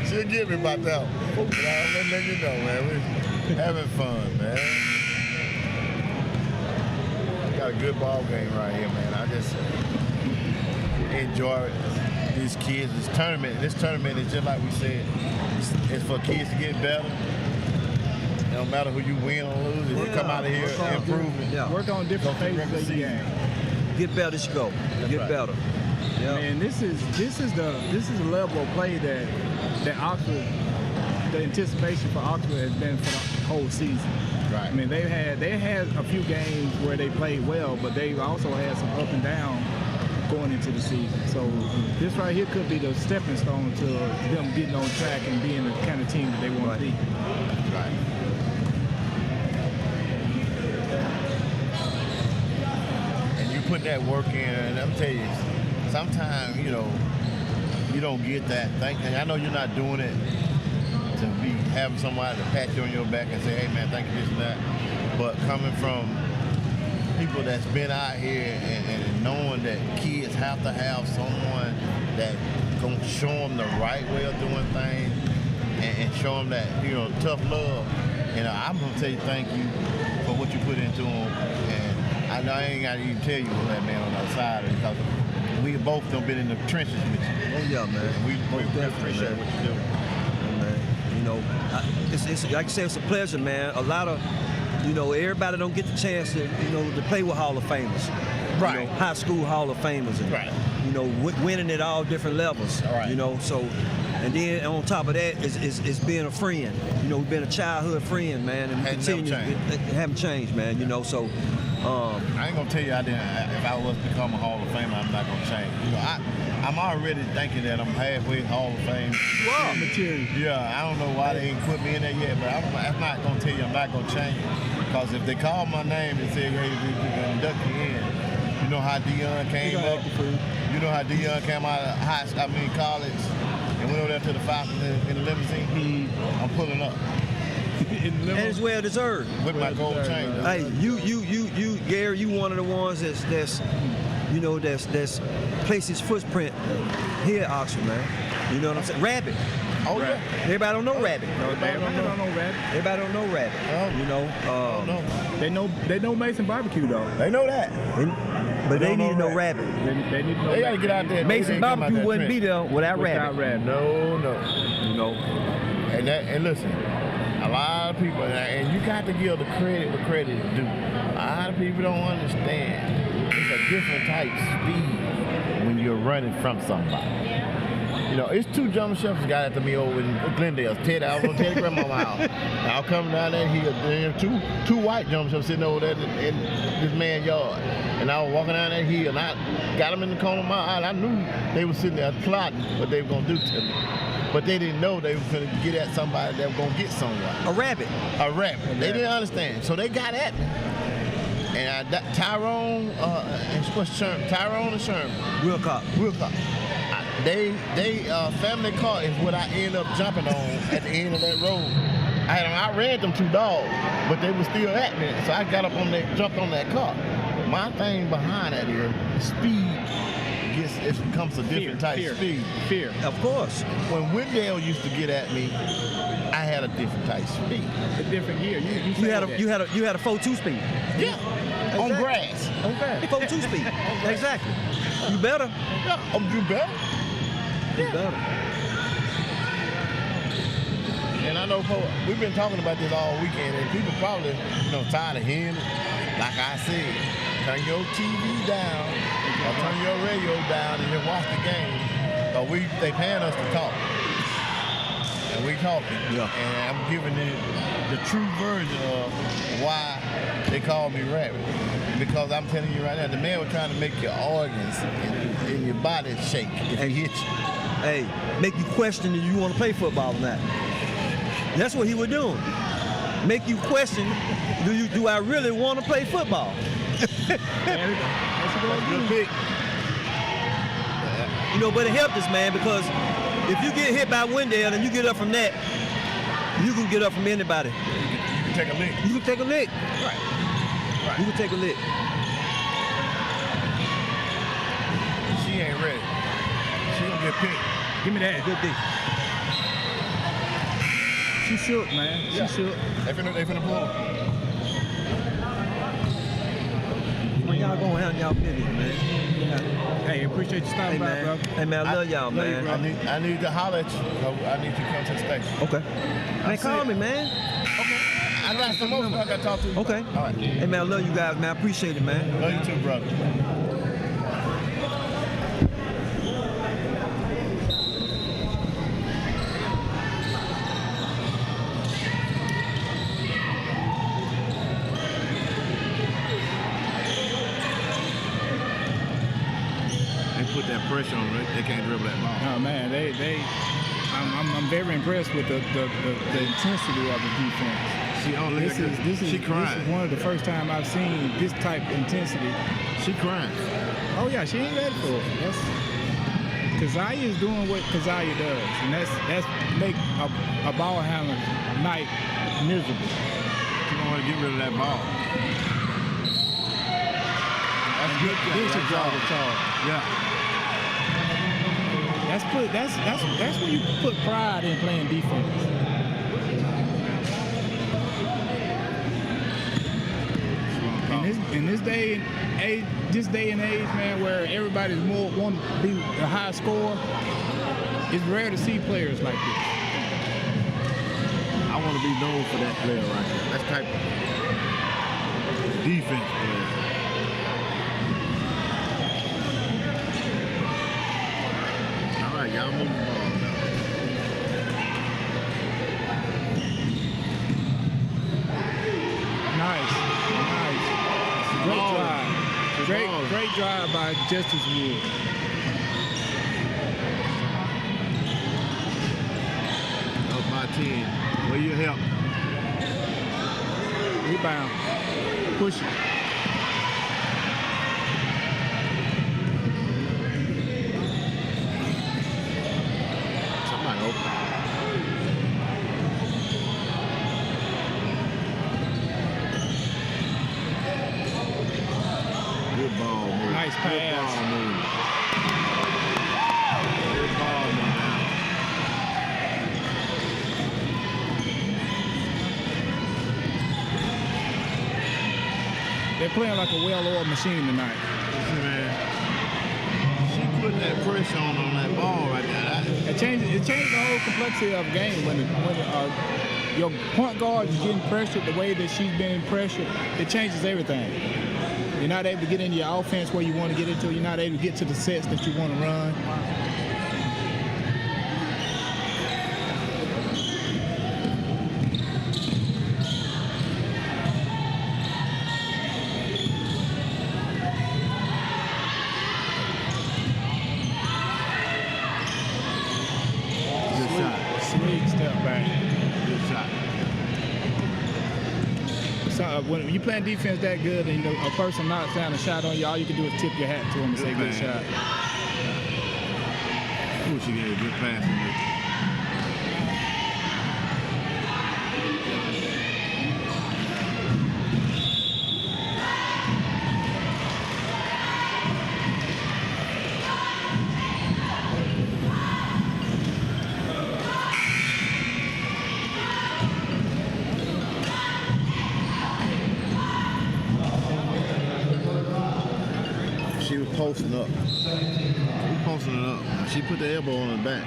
[SPEAKER 2] She'll get me about that one. But I'm letting you know, man. We're having fun, man. We got a good ball game right here, man. I just enjoy these kids. This tournament is just like we said. It's for kids to get better. It don't matter who you win or lose. If you come out of here improving.
[SPEAKER 1] Yeah.
[SPEAKER 3] Work on different phases of the game.
[SPEAKER 1] Get better as you go. Get better. Yeah.
[SPEAKER 3] Man, this is the level of play that Oxford, the anticipation for Oxford has been for the whole season.
[SPEAKER 2] Right.
[SPEAKER 3] I mean, they had a few games where they played well, but they also had some up and down going into the season. So this right here could be the stepping stone to them getting on track and being the kind of team that they want to be.
[SPEAKER 2] Right. And you put that work in, and I'm telling you, sometimes, you don't get that thing. I know you're not doing it to be having somebody to pat you on your back and say, hey man, thank you, this and that. But coming from people that's been out here and knowing that kids have to have someone that gonna show them the right way of doing things and show them that, tough love. I'm gonna tell you thank you for what you put into them. And I know I ain't gotta even tell you what that man on the other side because we both done been in the trenches with you.
[SPEAKER 1] Oh yeah, man.
[SPEAKER 2] We appreciate what you do.
[SPEAKER 1] Man. It's like I said, it's a pleasure, man. A lot of, everybody don't get the chance to, to play with Hall of Famers.
[SPEAKER 2] Right.
[SPEAKER 1] High school Hall of Famers. And,
[SPEAKER 2] Right.
[SPEAKER 1] Winning at all different levels.
[SPEAKER 2] All right.
[SPEAKER 1] So, and then on top of that is being a friend. We've been a childhood friend, man, and haven't changed, man. So.
[SPEAKER 2] I ain't gonna tell you if I was to become a Hall of Famer, I'm not gonna change. I'm already thinking that I'm halfway Hall of Fame.
[SPEAKER 3] Wow. Material.
[SPEAKER 2] Yeah, I don't know why they ain't put me in there yet, but I'm not gonna tell you I'm not gonna change. Because if they call my name and say, hey, we can induct you in, you know how Dion came up? You know how Dion came out of college and went over there to the Falcons in the limousine? I'm pulling up.
[SPEAKER 1] And it's well deserved.
[SPEAKER 2] With my gold chain. though.
[SPEAKER 1] Hey, you, Gary, you one of the ones that's placed his footprint here at Oxford, man. You know what I'm saying? Rabbit.
[SPEAKER 2] Oh, yeah.
[SPEAKER 1] Everybody don't know Rabbit.
[SPEAKER 3] Everybody don't know Rabbit.
[SPEAKER 1] Everybody don't know Rabbit.
[SPEAKER 2] Oh.
[SPEAKER 1] You know.
[SPEAKER 2] No.
[SPEAKER 3] They know Mason Barbecue though.
[SPEAKER 2] They know that.
[SPEAKER 1] But they
[SPEAKER 2] don't
[SPEAKER 1] need to
[SPEAKER 2] know
[SPEAKER 1] know Rabbit.
[SPEAKER 3] They need to know
[SPEAKER 2] They got to get out there.
[SPEAKER 1] Mason Barbecue wouldn't be there without Rabbit.
[SPEAKER 2] No.
[SPEAKER 1] You know.
[SPEAKER 2] And listen, a lot of people, and you got to give the credit where credit is due. A lot of people don't understand. It's a different type of speed when you're running from somebody. You know, it's two German shepherds got after me over in Glendale. I was on Teddy Grandmama's house. And I was coming down there, there two white German shepherds sitting over there in this man's yard. And I was walking down that hill, and I got them in the corner of my eye. I knew they were sitting there plotting what they were going to do to me. But they didn't know they were going to get at somebody that was going to get somewhere.
[SPEAKER 1] A rabbit.
[SPEAKER 2] A rabbit. They didn't understand. So they got at me. And Tyrone and Sherman. Wilcox. They family car is what I ended up jumping on at the end of that road. I ran them two dogs, but they were still at me. So I got up on that, jumped on that car. My thing behind that is speed. It becomes a different type of speed.
[SPEAKER 3] Fear.
[SPEAKER 1] Of course.
[SPEAKER 2] When Wendell used to get at me, I had a different type of speed.
[SPEAKER 3] A different gear.
[SPEAKER 1] You had a 4.2 speed.
[SPEAKER 2] Yeah.
[SPEAKER 1] Exactly.
[SPEAKER 2] On grass.
[SPEAKER 1] On grass. 4.2 speed. Exactly. You better.
[SPEAKER 2] Yeah. You better.
[SPEAKER 1] You better.
[SPEAKER 2] And I know we've been talking about this all weekend, and people probably tired of hearing it. Like I said, turn your TV down or turn your radio down and just watch the game. But they paying us to talk. And we talking.
[SPEAKER 1] Yeah.
[SPEAKER 2] And I'm giving it the true version of why they call me Rabbit. Because I'm telling you right now, the man was trying to make your organs in your body shake if he hit you.
[SPEAKER 1] Hey, make you question if you want to play football or not. That's what he was doing. Make you question, do I really want to play football?
[SPEAKER 3] That's a good pick.
[SPEAKER 1] You know, but it helped us, man, because if you get hit by Wendell and you get up from that, you can get up from anybody.
[SPEAKER 2] You can take a lick.
[SPEAKER 1] You can take a lick.
[SPEAKER 2] Right.
[SPEAKER 1] You can take a lick.
[SPEAKER 2] She ain't ready. She gonna get picked.
[SPEAKER 3] Give me that.
[SPEAKER 1] Good thing.
[SPEAKER 3] She shook, man. She shook.
[SPEAKER 2] They finna pull.
[SPEAKER 1] When y'all going out, y'all business, man.
[SPEAKER 3] Hey, appreciate you stopping by,
[SPEAKER 1] man.
[SPEAKER 3] bro.
[SPEAKER 1] Hey, man, I love y'all, man.
[SPEAKER 2] I need to holler at you. I need you to come to the station.
[SPEAKER 1] Okay. Man, call me, man.
[SPEAKER 2] Okay. I got some more stuff I got to talk to you
[SPEAKER 1] Okay.
[SPEAKER 2] about. All right.
[SPEAKER 1] Hey, man, I love you guys, man. I appreciate it, man.
[SPEAKER 2] Love you too, brother. Put that pressure on them. They can't dribble that ball.
[SPEAKER 3] Oh man, I'm very impressed with the intensity of the defense. This is one of the first time I've seen this type of intensity.
[SPEAKER 2] She crying.
[SPEAKER 3] Oh yeah, she ain't ready for it. That's Keziah is doing what Keziah does, and that's make a ball handler's night miserable.
[SPEAKER 2] She don't want to get rid of that ball. That's good.
[SPEAKER 3] This is draw the charge.
[SPEAKER 2] Yeah.
[SPEAKER 3] That's when you put pride in playing defense. In this day and age, man, where everybody's more want to be a high scorer, it's rare to see players like this.
[SPEAKER 2] I want to be known for that player right there. That type of defense player. All right, y'all move the ball now.
[SPEAKER 3] Nice. Great drive by Justice Wood.
[SPEAKER 2] Up by 10. Where you help?
[SPEAKER 3] Rebound. Push it.
[SPEAKER 2] Somebody open. Good ball move.
[SPEAKER 3] Nice
[SPEAKER 2] Good
[SPEAKER 3] pass.
[SPEAKER 2] ball move. Good ball move now.
[SPEAKER 3] They're playing like a well-oiled machine tonight.
[SPEAKER 2] Listen, man. She putting that pressure on that ball right there.
[SPEAKER 3] It changed the whole complexity of the game when your point guard is getting pressured the way that she's been pressured. It changes everything. You're not able to get into your offense where you want to get into. You're not able to get to the sets that you want to run.
[SPEAKER 2] Good shot.
[SPEAKER 3] Sweet step back.
[SPEAKER 2] Good shot.
[SPEAKER 3] So, when you playing defense that good and a person knocks down a shot on you, all you can do is tip your hat to him and say good shot.
[SPEAKER 2] Ooh, she gave a good pass in there. She was posting up. We posting it up. Now she put the elbow on her back.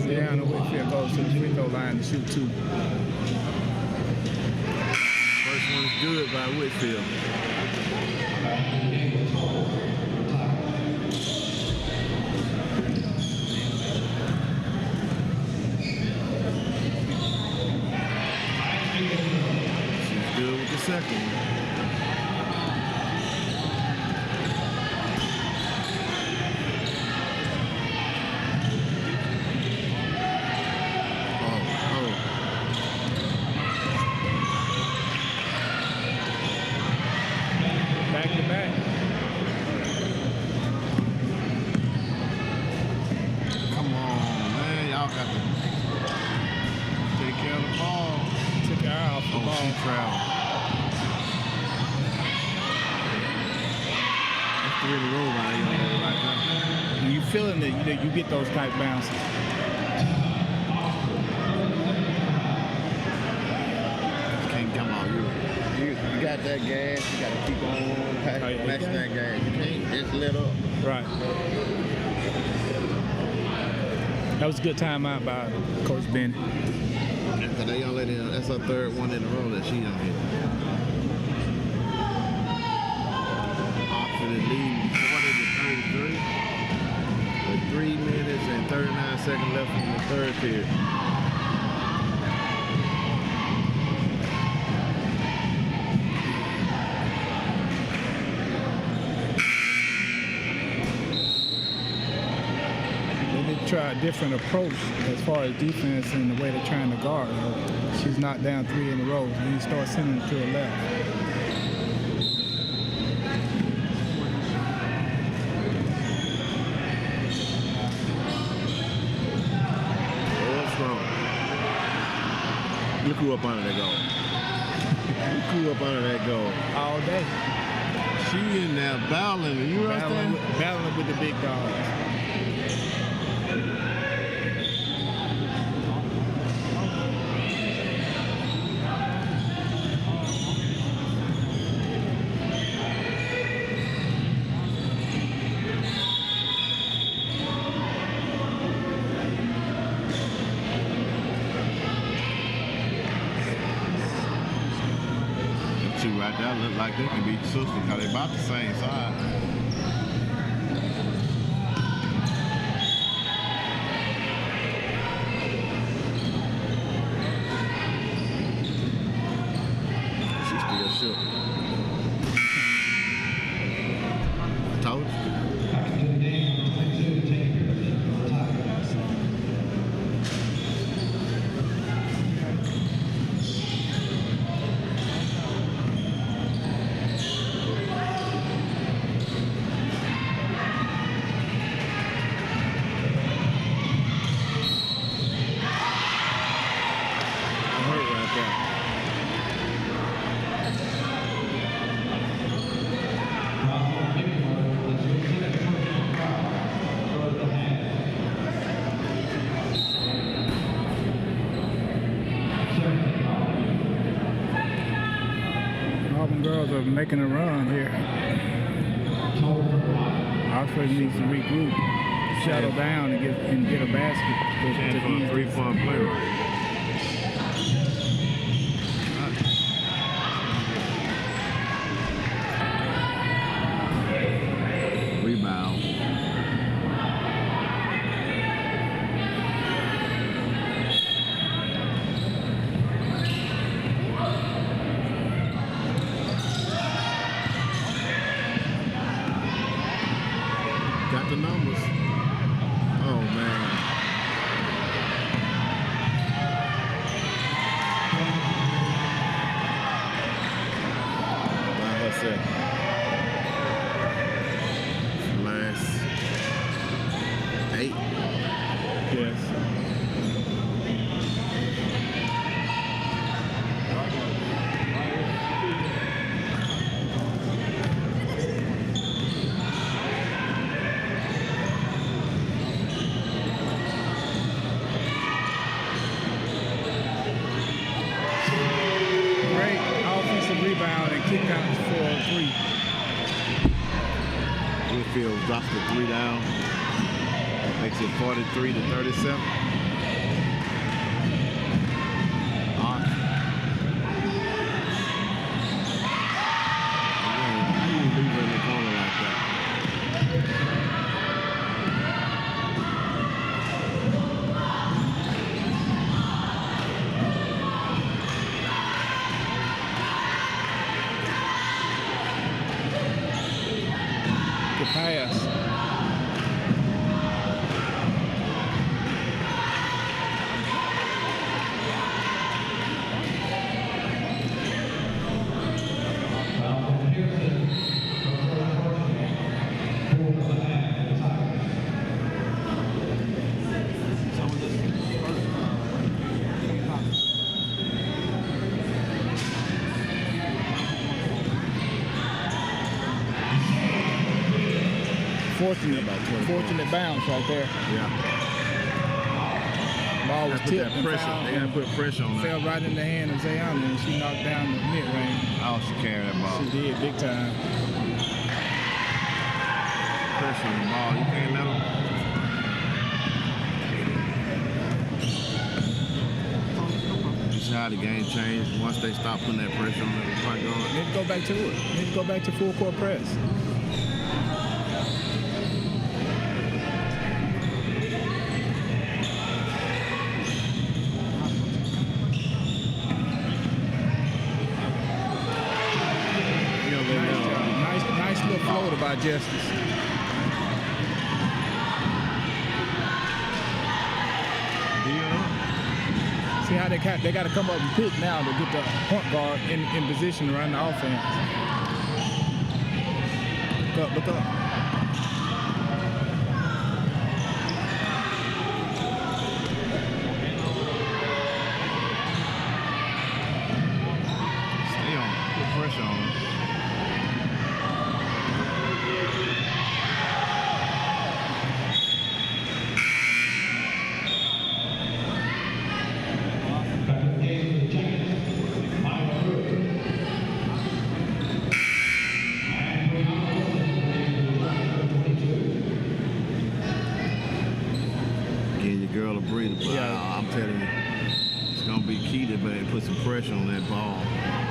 [SPEAKER 3] Down the Whitfield goes to the free throw line to shoot 2.
[SPEAKER 2] First one is good by Whitfield. She's good with the second one.
[SPEAKER 3] Back to back.
[SPEAKER 2] Come on, man. Y'all got to take care of the ball.
[SPEAKER 3] Took her eye off the
[SPEAKER 2] Oh,
[SPEAKER 3] ball.
[SPEAKER 2] she traveled. That's 3 in a row by y'all right now.
[SPEAKER 3] When you feeling that you get those type bounces.
[SPEAKER 2] Can't come out. You got that gas. You got to keep on matching that gas. You can't just let up.
[SPEAKER 3] Right. That was a good timeout by Coach Bennett.
[SPEAKER 2] Cause they young lady, that's her 3rd one in a row that she done hit. Auburn is leading 40-33 with 3 minutes and 39 seconds left in the 3rd period.
[SPEAKER 3] Try a different approach as far as defense and the way they're trying to guard her. She's knocked down 3 in a row. Then you start sending it to her left.
[SPEAKER 2] What's wrong? Look who up under that goal. Look who up under that goal.
[SPEAKER 3] All day.
[SPEAKER 2] She in there battling. You understand?
[SPEAKER 3] Battling with the big dogs.
[SPEAKER 2] Two right there look like they can beat sisters because they about the same size. She still shook. I told you.
[SPEAKER 3] Oxford making a run here. Oxford needs to regroup, settle down, and get a basket.
[SPEAKER 2] Chance for a 3-point play right. Rebound. Got the numbers. Oh man. By herself. Last 8.
[SPEAKER 3] Yes. Great offensive rebound and kick out for a 3.
[SPEAKER 2] Whitfield drops the 3 down. Makes it 43-37. You leave her in the corner like that.
[SPEAKER 3] The pass. Fortunate bounce right there.
[SPEAKER 2] Yeah.
[SPEAKER 3] Ball was
[SPEAKER 2] Put
[SPEAKER 3] tipped
[SPEAKER 2] that
[SPEAKER 3] and
[SPEAKER 2] pressure.
[SPEAKER 3] fouled
[SPEAKER 2] They gotta put pressure on
[SPEAKER 3] fell
[SPEAKER 2] that.
[SPEAKER 3] right in the hand of Zayana, and she knocked down the mid-range.
[SPEAKER 2] Oh, she carried that ball.
[SPEAKER 3] She did big time.
[SPEAKER 2] Pressure on the ball. You can't let them. You see how the game changed once they stop putting that pressure on the front guard.
[SPEAKER 3] Need to go back to it. Need to go back to full court press. Nice little floater by Justice. See how they got to come up and pick now to get the point guard in position to run the offense. Look up.
[SPEAKER 2] Stay on. Put pressure on them. Give your girl a breather, but
[SPEAKER 3] Yeah.
[SPEAKER 2] I'm telling you, it's gonna be key to put some pressure on that ball.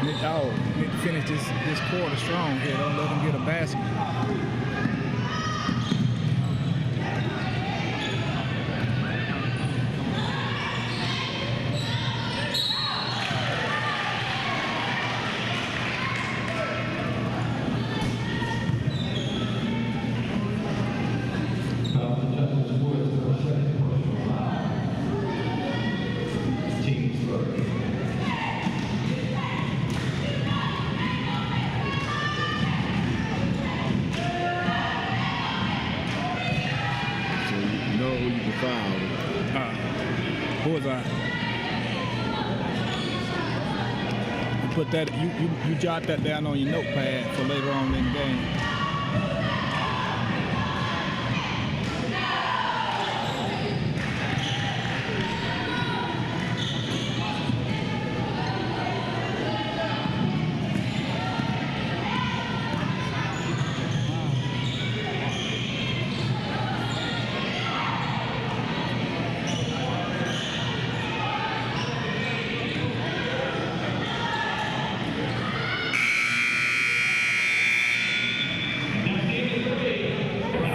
[SPEAKER 3] Need to finish this quarter strong here. Don't let them get a basket.
[SPEAKER 2] So you know who you can foul.
[SPEAKER 3] Bullseye. You put that. You jot that down on your notepad for later on in the game.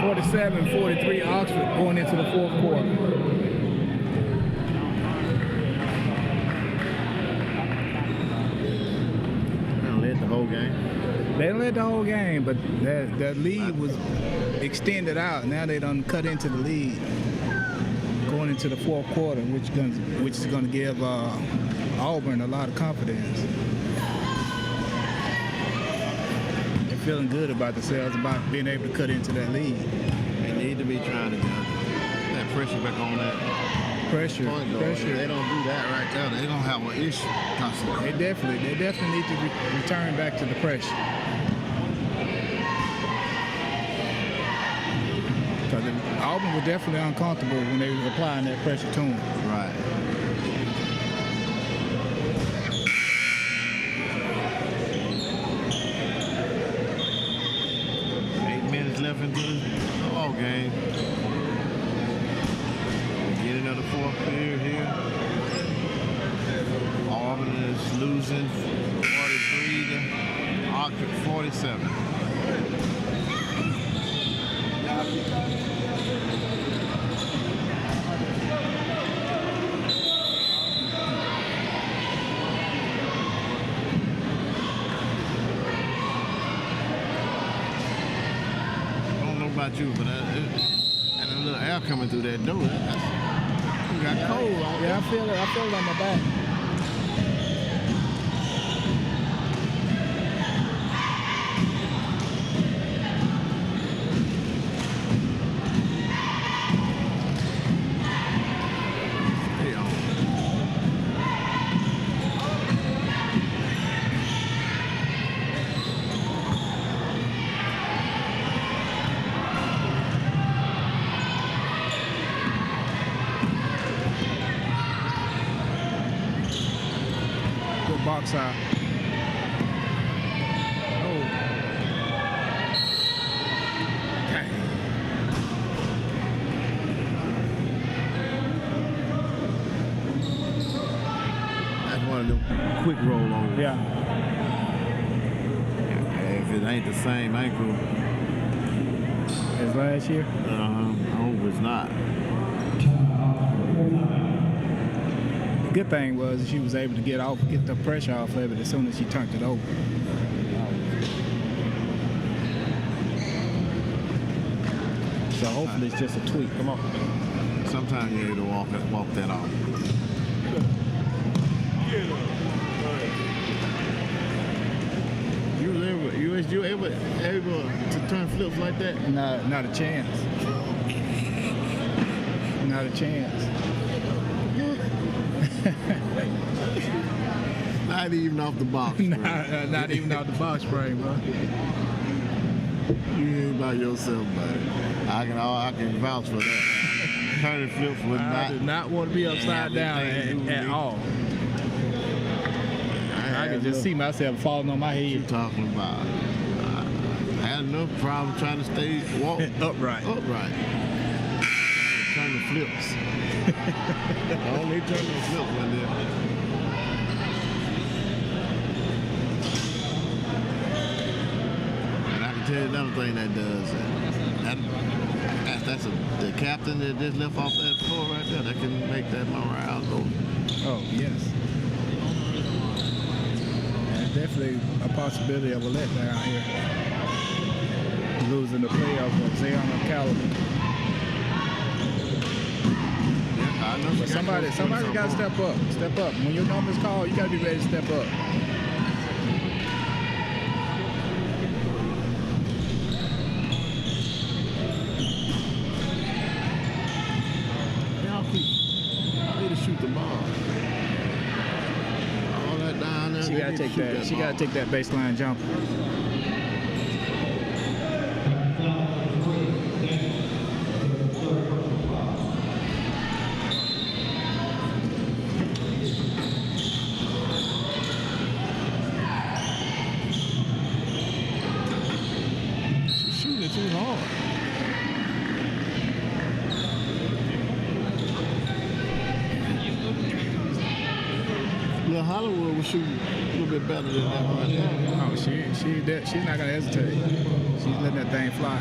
[SPEAKER 3] 47-43 Oxford going into the fourth quarter.
[SPEAKER 2] Led the whole game.
[SPEAKER 3] They led the whole game, but that lead was extended out. Now they done cut into the lead going into the fourth quarter, which is going to give Auburn a lot of confidence. They're feeling good about themselves, about being able to cut into that lead.
[SPEAKER 2] They need to be trying to get that pressure back on that
[SPEAKER 3] Pressure.
[SPEAKER 2] They don't do that right there, they're going to have an issue constantly.
[SPEAKER 3] They definitely need to return back to the pressure. Because Auburn was definitely uncomfortable when they were applying that pressure to them.
[SPEAKER 2] Right. Left into the ball game. Beginning of the fourth period here. Auburn is losing 43 to Oxford 47. About you, but and a little air coming through that door. You got cold.
[SPEAKER 3] Yeah, I feel it. I feel it on my back. Box out. Oh. Okay.
[SPEAKER 2] That's one of them quick roll overs.
[SPEAKER 3] Yeah.
[SPEAKER 2] If it ain't the same ankle
[SPEAKER 3] as last year?
[SPEAKER 2] I hope it's not.
[SPEAKER 3] Good thing was she was able to get the pressure off of it as soon as she turned it over. So hopefully it's just a tweak. Come on.
[SPEAKER 2] Sometimes you're able to walk that off. You able to turn flips like that?
[SPEAKER 3] Not a chance. Not a chance.
[SPEAKER 2] Not even off the box.
[SPEAKER 3] Not even off the box frame, bro.
[SPEAKER 2] You ain't by yourself, buddy. I can vouch for that. Turning flips would
[SPEAKER 3] I did not want to be upside down at all. I could just see myself falling on my head.
[SPEAKER 2] What you talking about? I had enough problem trying to stay
[SPEAKER 3] upright.
[SPEAKER 2] Turn the flips. I only turn the flips right there. Tell you another thing that does that's the captain that just left off that floor right there that can make that morale go.
[SPEAKER 3] Oh yes, there's definitely a possibility of a letdown here, losing the playoffs of Zion Caliber.
[SPEAKER 2] Yeah, I know.
[SPEAKER 3] But somebody got to step up. When your number's called, you got to be ready to step up.
[SPEAKER 2] Shoot the ball. All that down there.
[SPEAKER 3] She gotta take that. She gotta take that baseline jumper.
[SPEAKER 2] She's shooting it too hard. Hollywood was shooting a little bit better than that right there.
[SPEAKER 3] Oh, she's not gonna hesitate. She's letting that thing fly.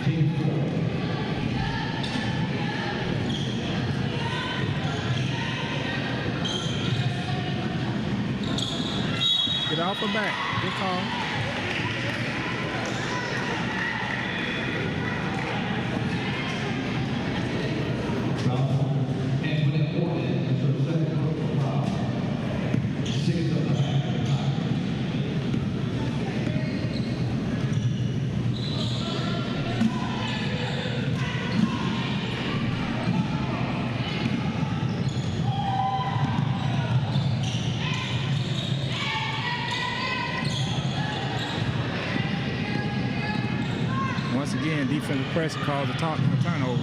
[SPEAKER 3] off her back. Good call. Once again, defensive pressure caused a turnover.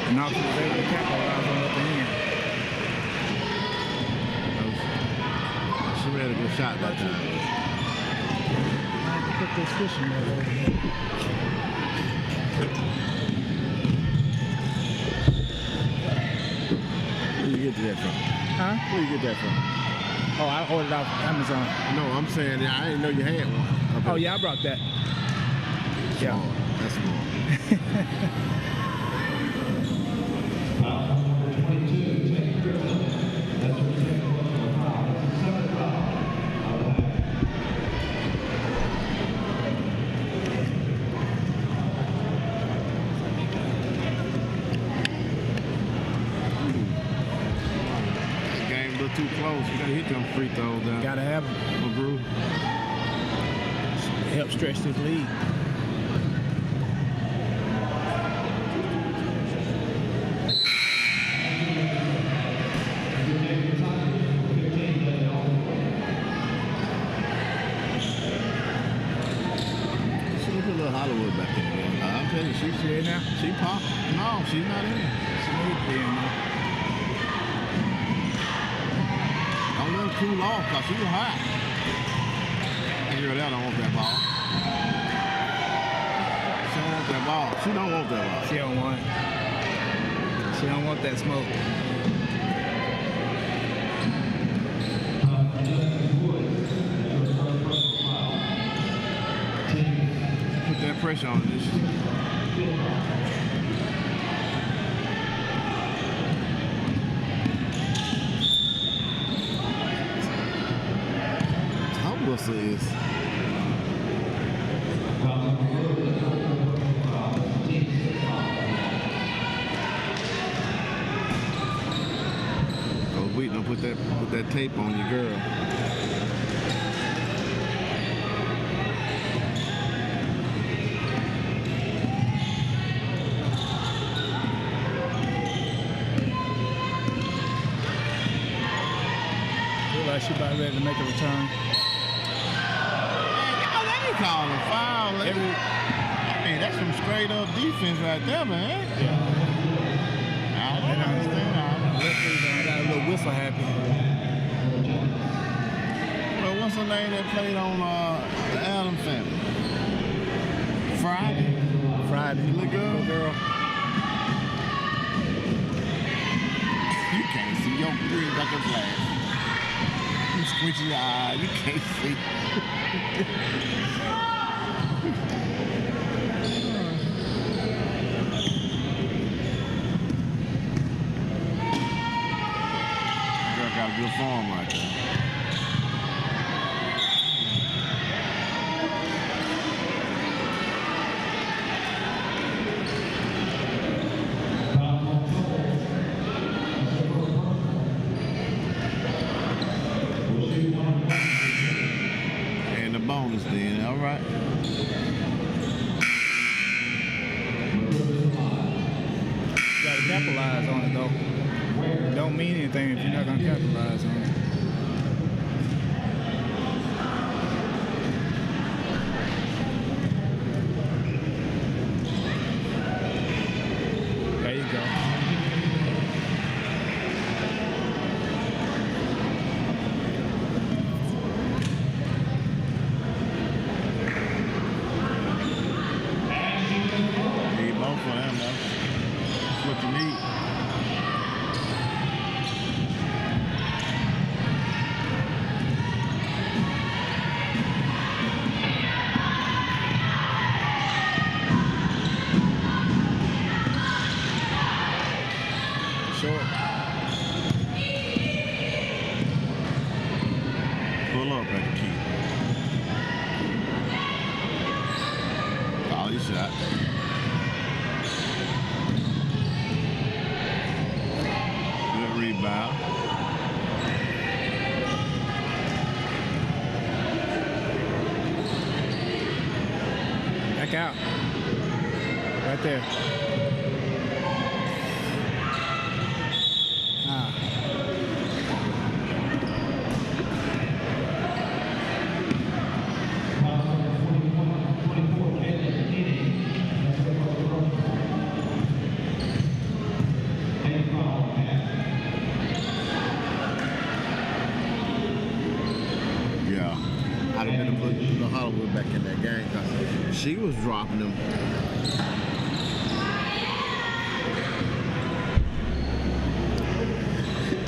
[SPEAKER 3] And Knox was able to capitalize on the upper end.
[SPEAKER 2] She made a good shot that time.
[SPEAKER 3] I have to put this fishing net over here.
[SPEAKER 2] Where you get that from?
[SPEAKER 3] Huh?
[SPEAKER 2] Where you get that from?
[SPEAKER 3] Oh, I ordered off Amazon.
[SPEAKER 2] No, I'm saying I didn't know you had one.
[SPEAKER 3] Oh, yeah, I brought that. Yeah.
[SPEAKER 2] Small. That's small. Game a little too close. You gotta hit them free throws down.
[SPEAKER 3] Gotta have him.
[SPEAKER 2] McGrew.
[SPEAKER 3] Help stretch this lead.
[SPEAKER 2] Hollywood back in there. I'm telling you, she's
[SPEAKER 3] in now.
[SPEAKER 2] She popped. No, she's not in there.
[SPEAKER 3] She needs to be in there.
[SPEAKER 2] Don't let her cool off because she was hot. That girl there don't want that ball. She don't want that ball. She don't want that ball.
[SPEAKER 3] She don't want it. She don't want that smoke.
[SPEAKER 2] Put that pressure on this. Tom Wilson is. Oh, wait, don't put that tape on your girl.
[SPEAKER 3] She about ready to make a return.
[SPEAKER 2] Man, they ain't calling a foul. I mean, that's some straight up defense right there, man.
[SPEAKER 3] Yeah.
[SPEAKER 2] I don't understand.
[SPEAKER 3] I got a little whistle happy.
[SPEAKER 2] Well, what's the name that played on the Adams family? Friday.
[SPEAKER 3] Friday.
[SPEAKER 2] Look good, girl. You can't see your green back in flash. You squinch your eye, you can't see. Girl got a good form right there. Bonus then, all right.
[SPEAKER 3] Gotta capitalize on it though. Don't mean anything if you're not gonna capitalize on it. There you go.
[SPEAKER 2] What you need. shot. Good rebound.
[SPEAKER 3] Back out. Right there.
[SPEAKER 2] I'd have been to put the Hollywood back in that game because she was dropping them.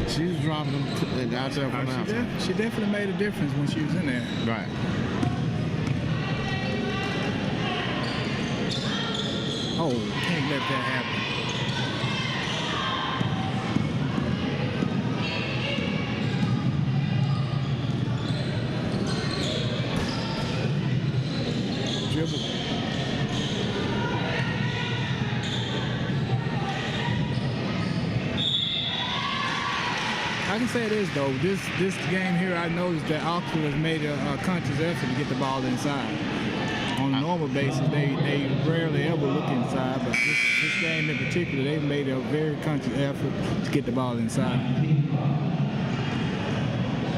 [SPEAKER 2] She was dropping them out there from outside.
[SPEAKER 3] She definitely made a difference when she was in there.
[SPEAKER 2] Right.
[SPEAKER 3] Oh, can't let that happen. Dribble. I can say this though, this game here, I noticed that Oxford has made a conscious effort to get the ball inside. On a normal basis, they rarely ever look inside, but this game in particular, they've made a very conscious effort to get the ball inside.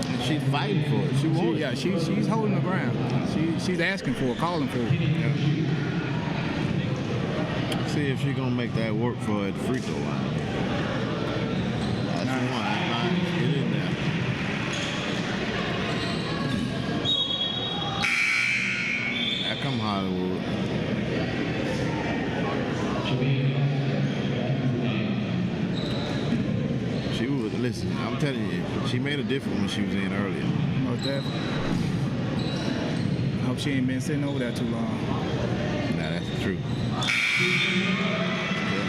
[SPEAKER 2] And she's fighting for it. She wants it.
[SPEAKER 3] Yeah, she's holding the ground. She's asking for it, calling for it. Yeah.
[SPEAKER 2] See if she's gonna make that work for her at the free throw line. That's the one. Get in there. Now come Hollywood. She was, listen, I'm telling you, she made a difference when she was in earlier.
[SPEAKER 3] Most definitely. I hope she ain't been sitting over there too long.
[SPEAKER 2] Nah, that's the truth. Yeah,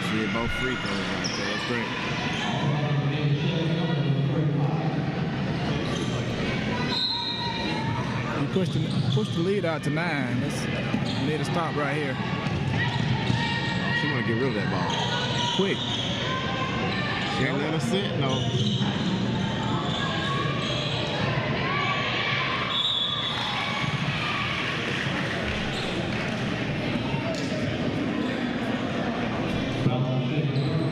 [SPEAKER 2] she hit both free throws right there. That's great.
[SPEAKER 3] We pushed the lead out to 9. Let's let it stop right here.
[SPEAKER 2] She want to get rid of that ball.
[SPEAKER 3] Quick.
[SPEAKER 2] She ain't let her sit, no.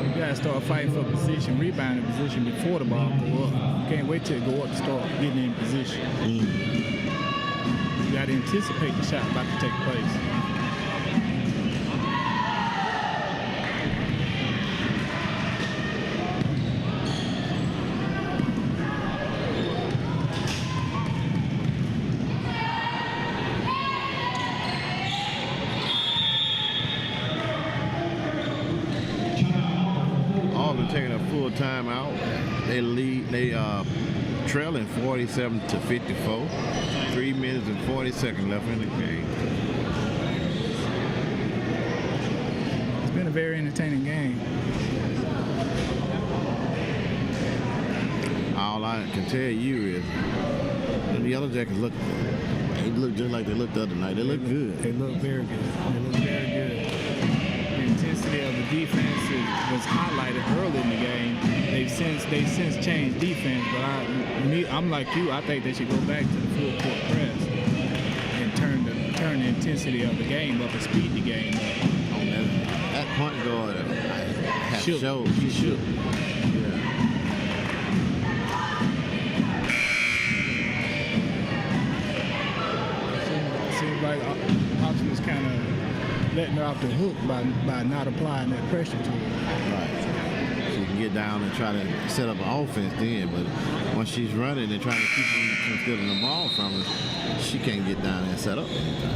[SPEAKER 3] You gotta start fighting for position, rebounding position before the ball go up. You can't wait till it go up to start getting in position. You gotta anticipate the shot about to take place.
[SPEAKER 2] Auburn taking a full timeout. They trailing 47 to 54. 3 minutes and 40 seconds left in the game.
[SPEAKER 3] It's been a very entertaining game.
[SPEAKER 2] All I can tell you is the Yellow Jackets look just like they looked the other night. They look good.
[SPEAKER 3] They look very good. They look very good. The intensity of the defense was highlighted early in the game. They've since changed defense, but I'm like you. I think they should go back to the full court press and turn the intensity of the game up and speed the game up.
[SPEAKER 2] On that point guard has showed. He should.
[SPEAKER 3] Seems like Oxford was kind of letting her off the hook by not applying that pressure to her.
[SPEAKER 2] Right. She can get down and try to set up an offense then, but once she's running and trying to keep them from stealing the ball from her, she can't get down there and set up anything.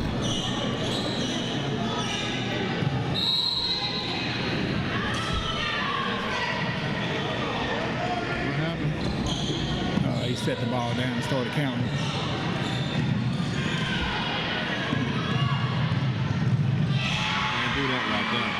[SPEAKER 2] What happened?
[SPEAKER 3] He set the ball down and started counting.
[SPEAKER 2] Can't do that like that.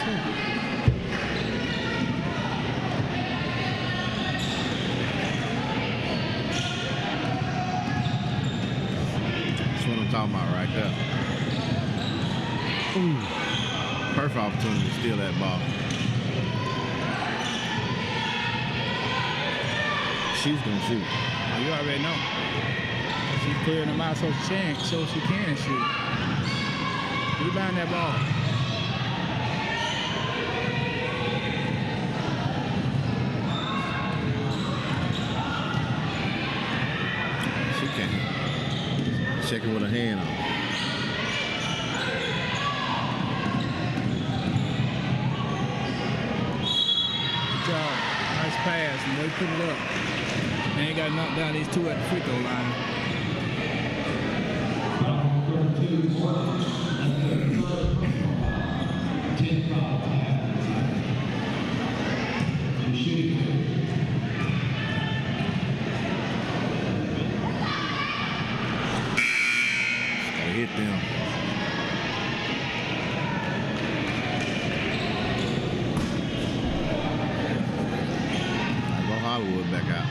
[SPEAKER 3] too.
[SPEAKER 2] That's what I'm talking about right there. Ooh. Perfect opportunity to steal that ball. She's gonna shoot.
[SPEAKER 3] Oh, you already know. She's clearing them out so she can shoot. Rebound that ball.
[SPEAKER 2] She can't. Checking with her hand on.
[SPEAKER 3] Good job. Nice pass, and they put it up. They ain't got to knock down these two at the free throw line.
[SPEAKER 2] Gotta hit them. Go Hollywood back out.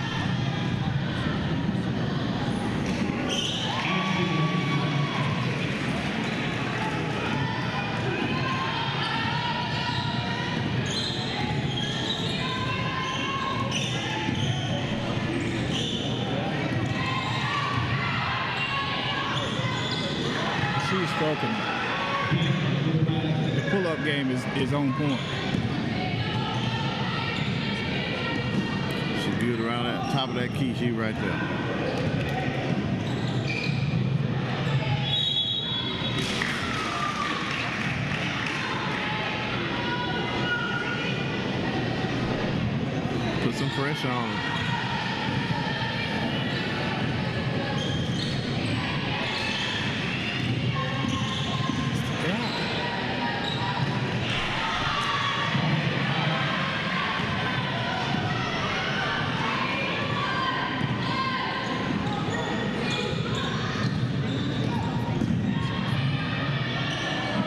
[SPEAKER 3] She's stroking. The pull-up game is on point.
[SPEAKER 2] She good around that top of that key. She right there. Put some pressure on her.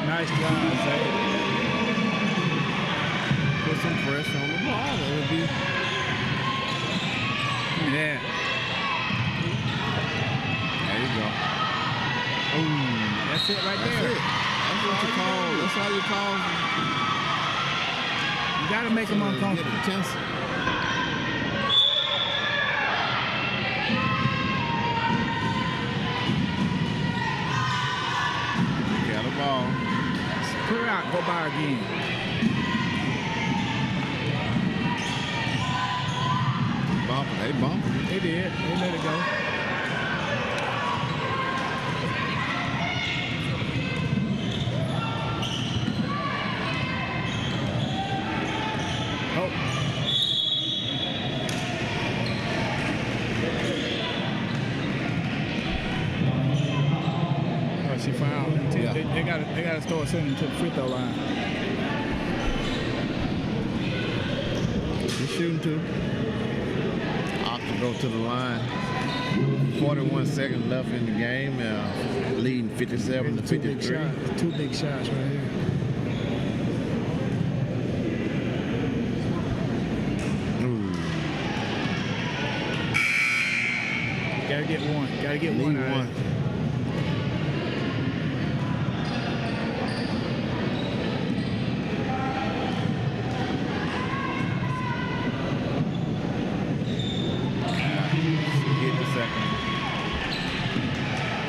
[SPEAKER 3] Nice job, Zay.
[SPEAKER 2] Put some pressure on the ball. It'll be.
[SPEAKER 3] Yeah.
[SPEAKER 2] There you go. Ooh.
[SPEAKER 3] That's it right
[SPEAKER 2] That's
[SPEAKER 3] there.
[SPEAKER 2] it. That's what you call. That's how you call.
[SPEAKER 3] You got to make them uncomfortable.
[SPEAKER 2] Get attention. Got a ball.
[SPEAKER 3] Clear out, go by again.
[SPEAKER 2] Bumping. They bumping.
[SPEAKER 3] They did. They let it go. Oh. Oh, she fouled.
[SPEAKER 2] Yeah.
[SPEAKER 3] They gotta start sending to the free throw line.
[SPEAKER 2] She's shooting too. Opt to go to the line. 41 seconds left in the game. Leading 57 to 53.
[SPEAKER 3] Two big shots right here.
[SPEAKER 2] Ooh.
[SPEAKER 3] Gotta get one. Gotta get
[SPEAKER 2] Need
[SPEAKER 3] one out of
[SPEAKER 2] one.
[SPEAKER 3] it.
[SPEAKER 2] Get the second.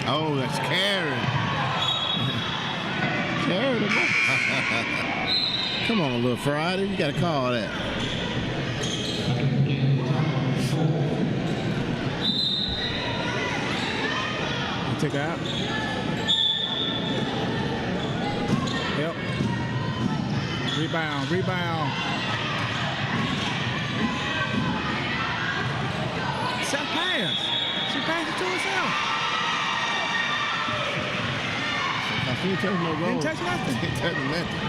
[SPEAKER 2] Oh, that's Karen. Karen. Come on, little Friday. You got to call that.
[SPEAKER 3] Take her out. Yep. Rebound. Set pass. She passed it to herself.
[SPEAKER 2] She didn't touch no goal.
[SPEAKER 3] Didn't touch nothing.
[SPEAKER 2] Didn't touch nothing.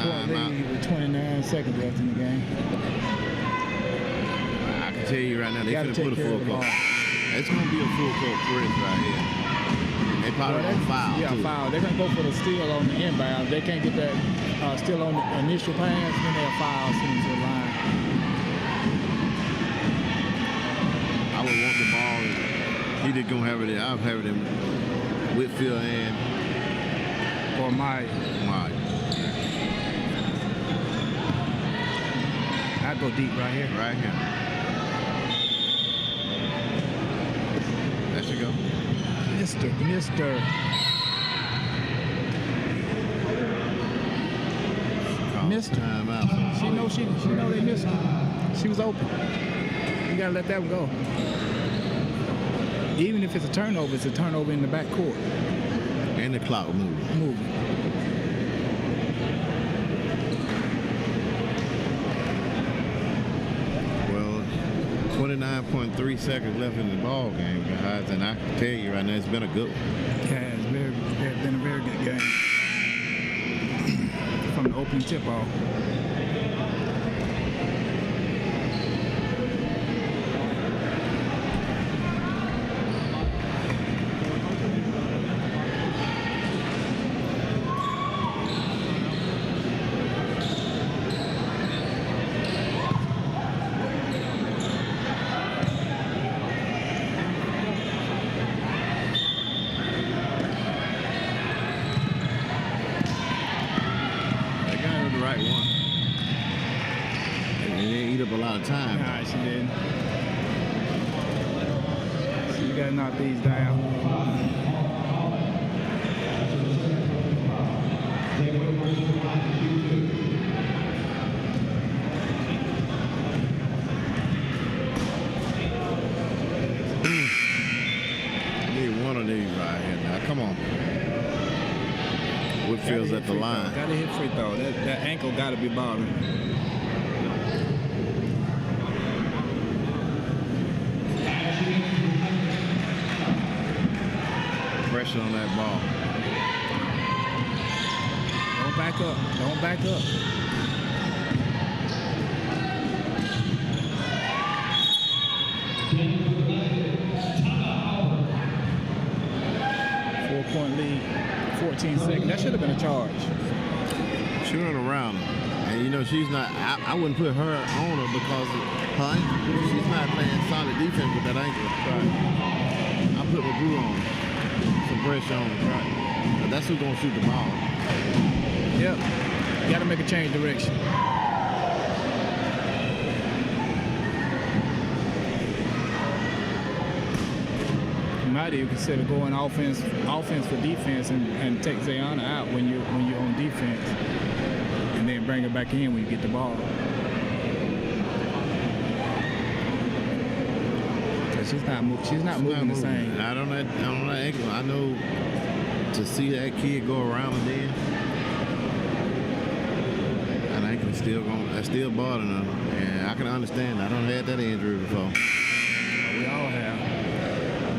[SPEAKER 3] 4-point lead with 29 seconds left in the game.
[SPEAKER 2] I can tell you right now, they
[SPEAKER 3] Gotta
[SPEAKER 2] finna put a
[SPEAKER 3] take care of
[SPEAKER 2] full
[SPEAKER 3] the
[SPEAKER 2] court.
[SPEAKER 3] ball.
[SPEAKER 2] It's gonna be a full court press right here. They probably gonna foul
[SPEAKER 3] Yeah,
[SPEAKER 2] too.
[SPEAKER 3] foul. They're going to go for the steal on the inbound. If they can't get that steal on the initial pass, then they'll foul, send them to the line.
[SPEAKER 2] I would want the ball. He just gonna have it there. I'll have it in Whitfield and
[SPEAKER 3] Or my, I go deep right here.
[SPEAKER 2] right here. There she go.
[SPEAKER 3] Mister. Missed her.
[SPEAKER 2] Time out.
[SPEAKER 3] She know they missed her. She was open. You gotta let that one go. Even if it's a turnover, it's a turnover in the back court.
[SPEAKER 2] And the clock moving. Well, 29.3 seconds left in the ball game, guys, and I can tell you right now, it's been a good one.
[SPEAKER 3] Yeah, it's been a very good game. From the opening tip off.
[SPEAKER 2] Time.
[SPEAKER 3] Nah, she didn't. So you gotta knock these down.
[SPEAKER 2] Need one of these right here now. Come on. Whitfield's at the line.
[SPEAKER 3] Gotta hit free throw. That ankle gotta be bothering.
[SPEAKER 2] Pressure on that ball.
[SPEAKER 3] Don't back up. Don't back up. Four-point lead, 14 seconds. That should have been a charge.
[SPEAKER 2] She run around her. And you know, she's not, I wouldn't put her on her because of her ankle. She's not playing solid defense with that ankle. Right. I put McGrew on her. Some pressure on her. Right. But that's who's going to shoot the ball.
[SPEAKER 3] Yep. You got to make a change direction. You might even consider going offense for defense and take Zayana out when you're on defense, and then bring her back in when you get the ball. She's not moving the same.
[SPEAKER 2] Not on that ankle. I know to see that kid go around and then, that ankle is still bothering her. And I can understand. I don't had that injury before.
[SPEAKER 3] We all have.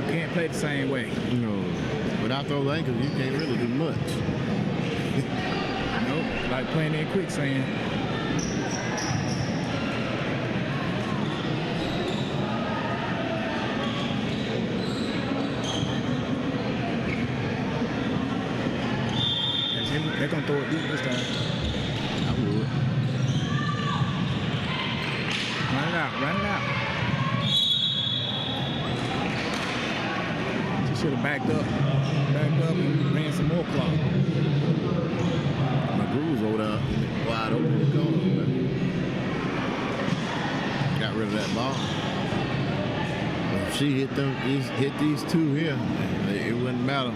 [SPEAKER 3] You can't play the same way.
[SPEAKER 2] You know, without those ankles, you can't really do much.
[SPEAKER 3] Nope. Like playing in quicksand. They're going to throw it deep this time.
[SPEAKER 2] I would.
[SPEAKER 3] Run it out. She should have backed up and ran some more clock.
[SPEAKER 2] McGrew was over there wide open in the corner. Got rid of that ball. If she hit these two here, it wouldn't matter.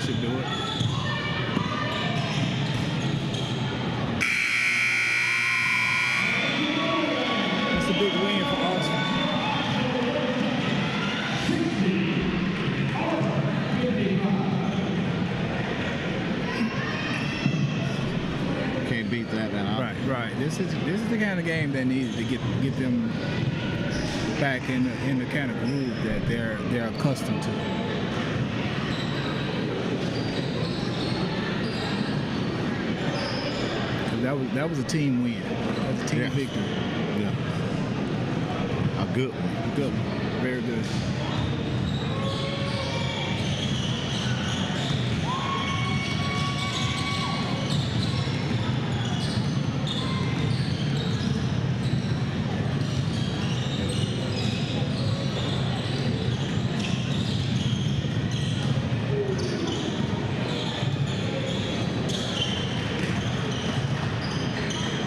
[SPEAKER 3] Should do it. Right. This is the kind of game that needs to get them back in the kind of groove that they're accustomed to. That was a team win. That was a team victory.
[SPEAKER 2] Yeah. A good one.
[SPEAKER 3] A good one. Very good.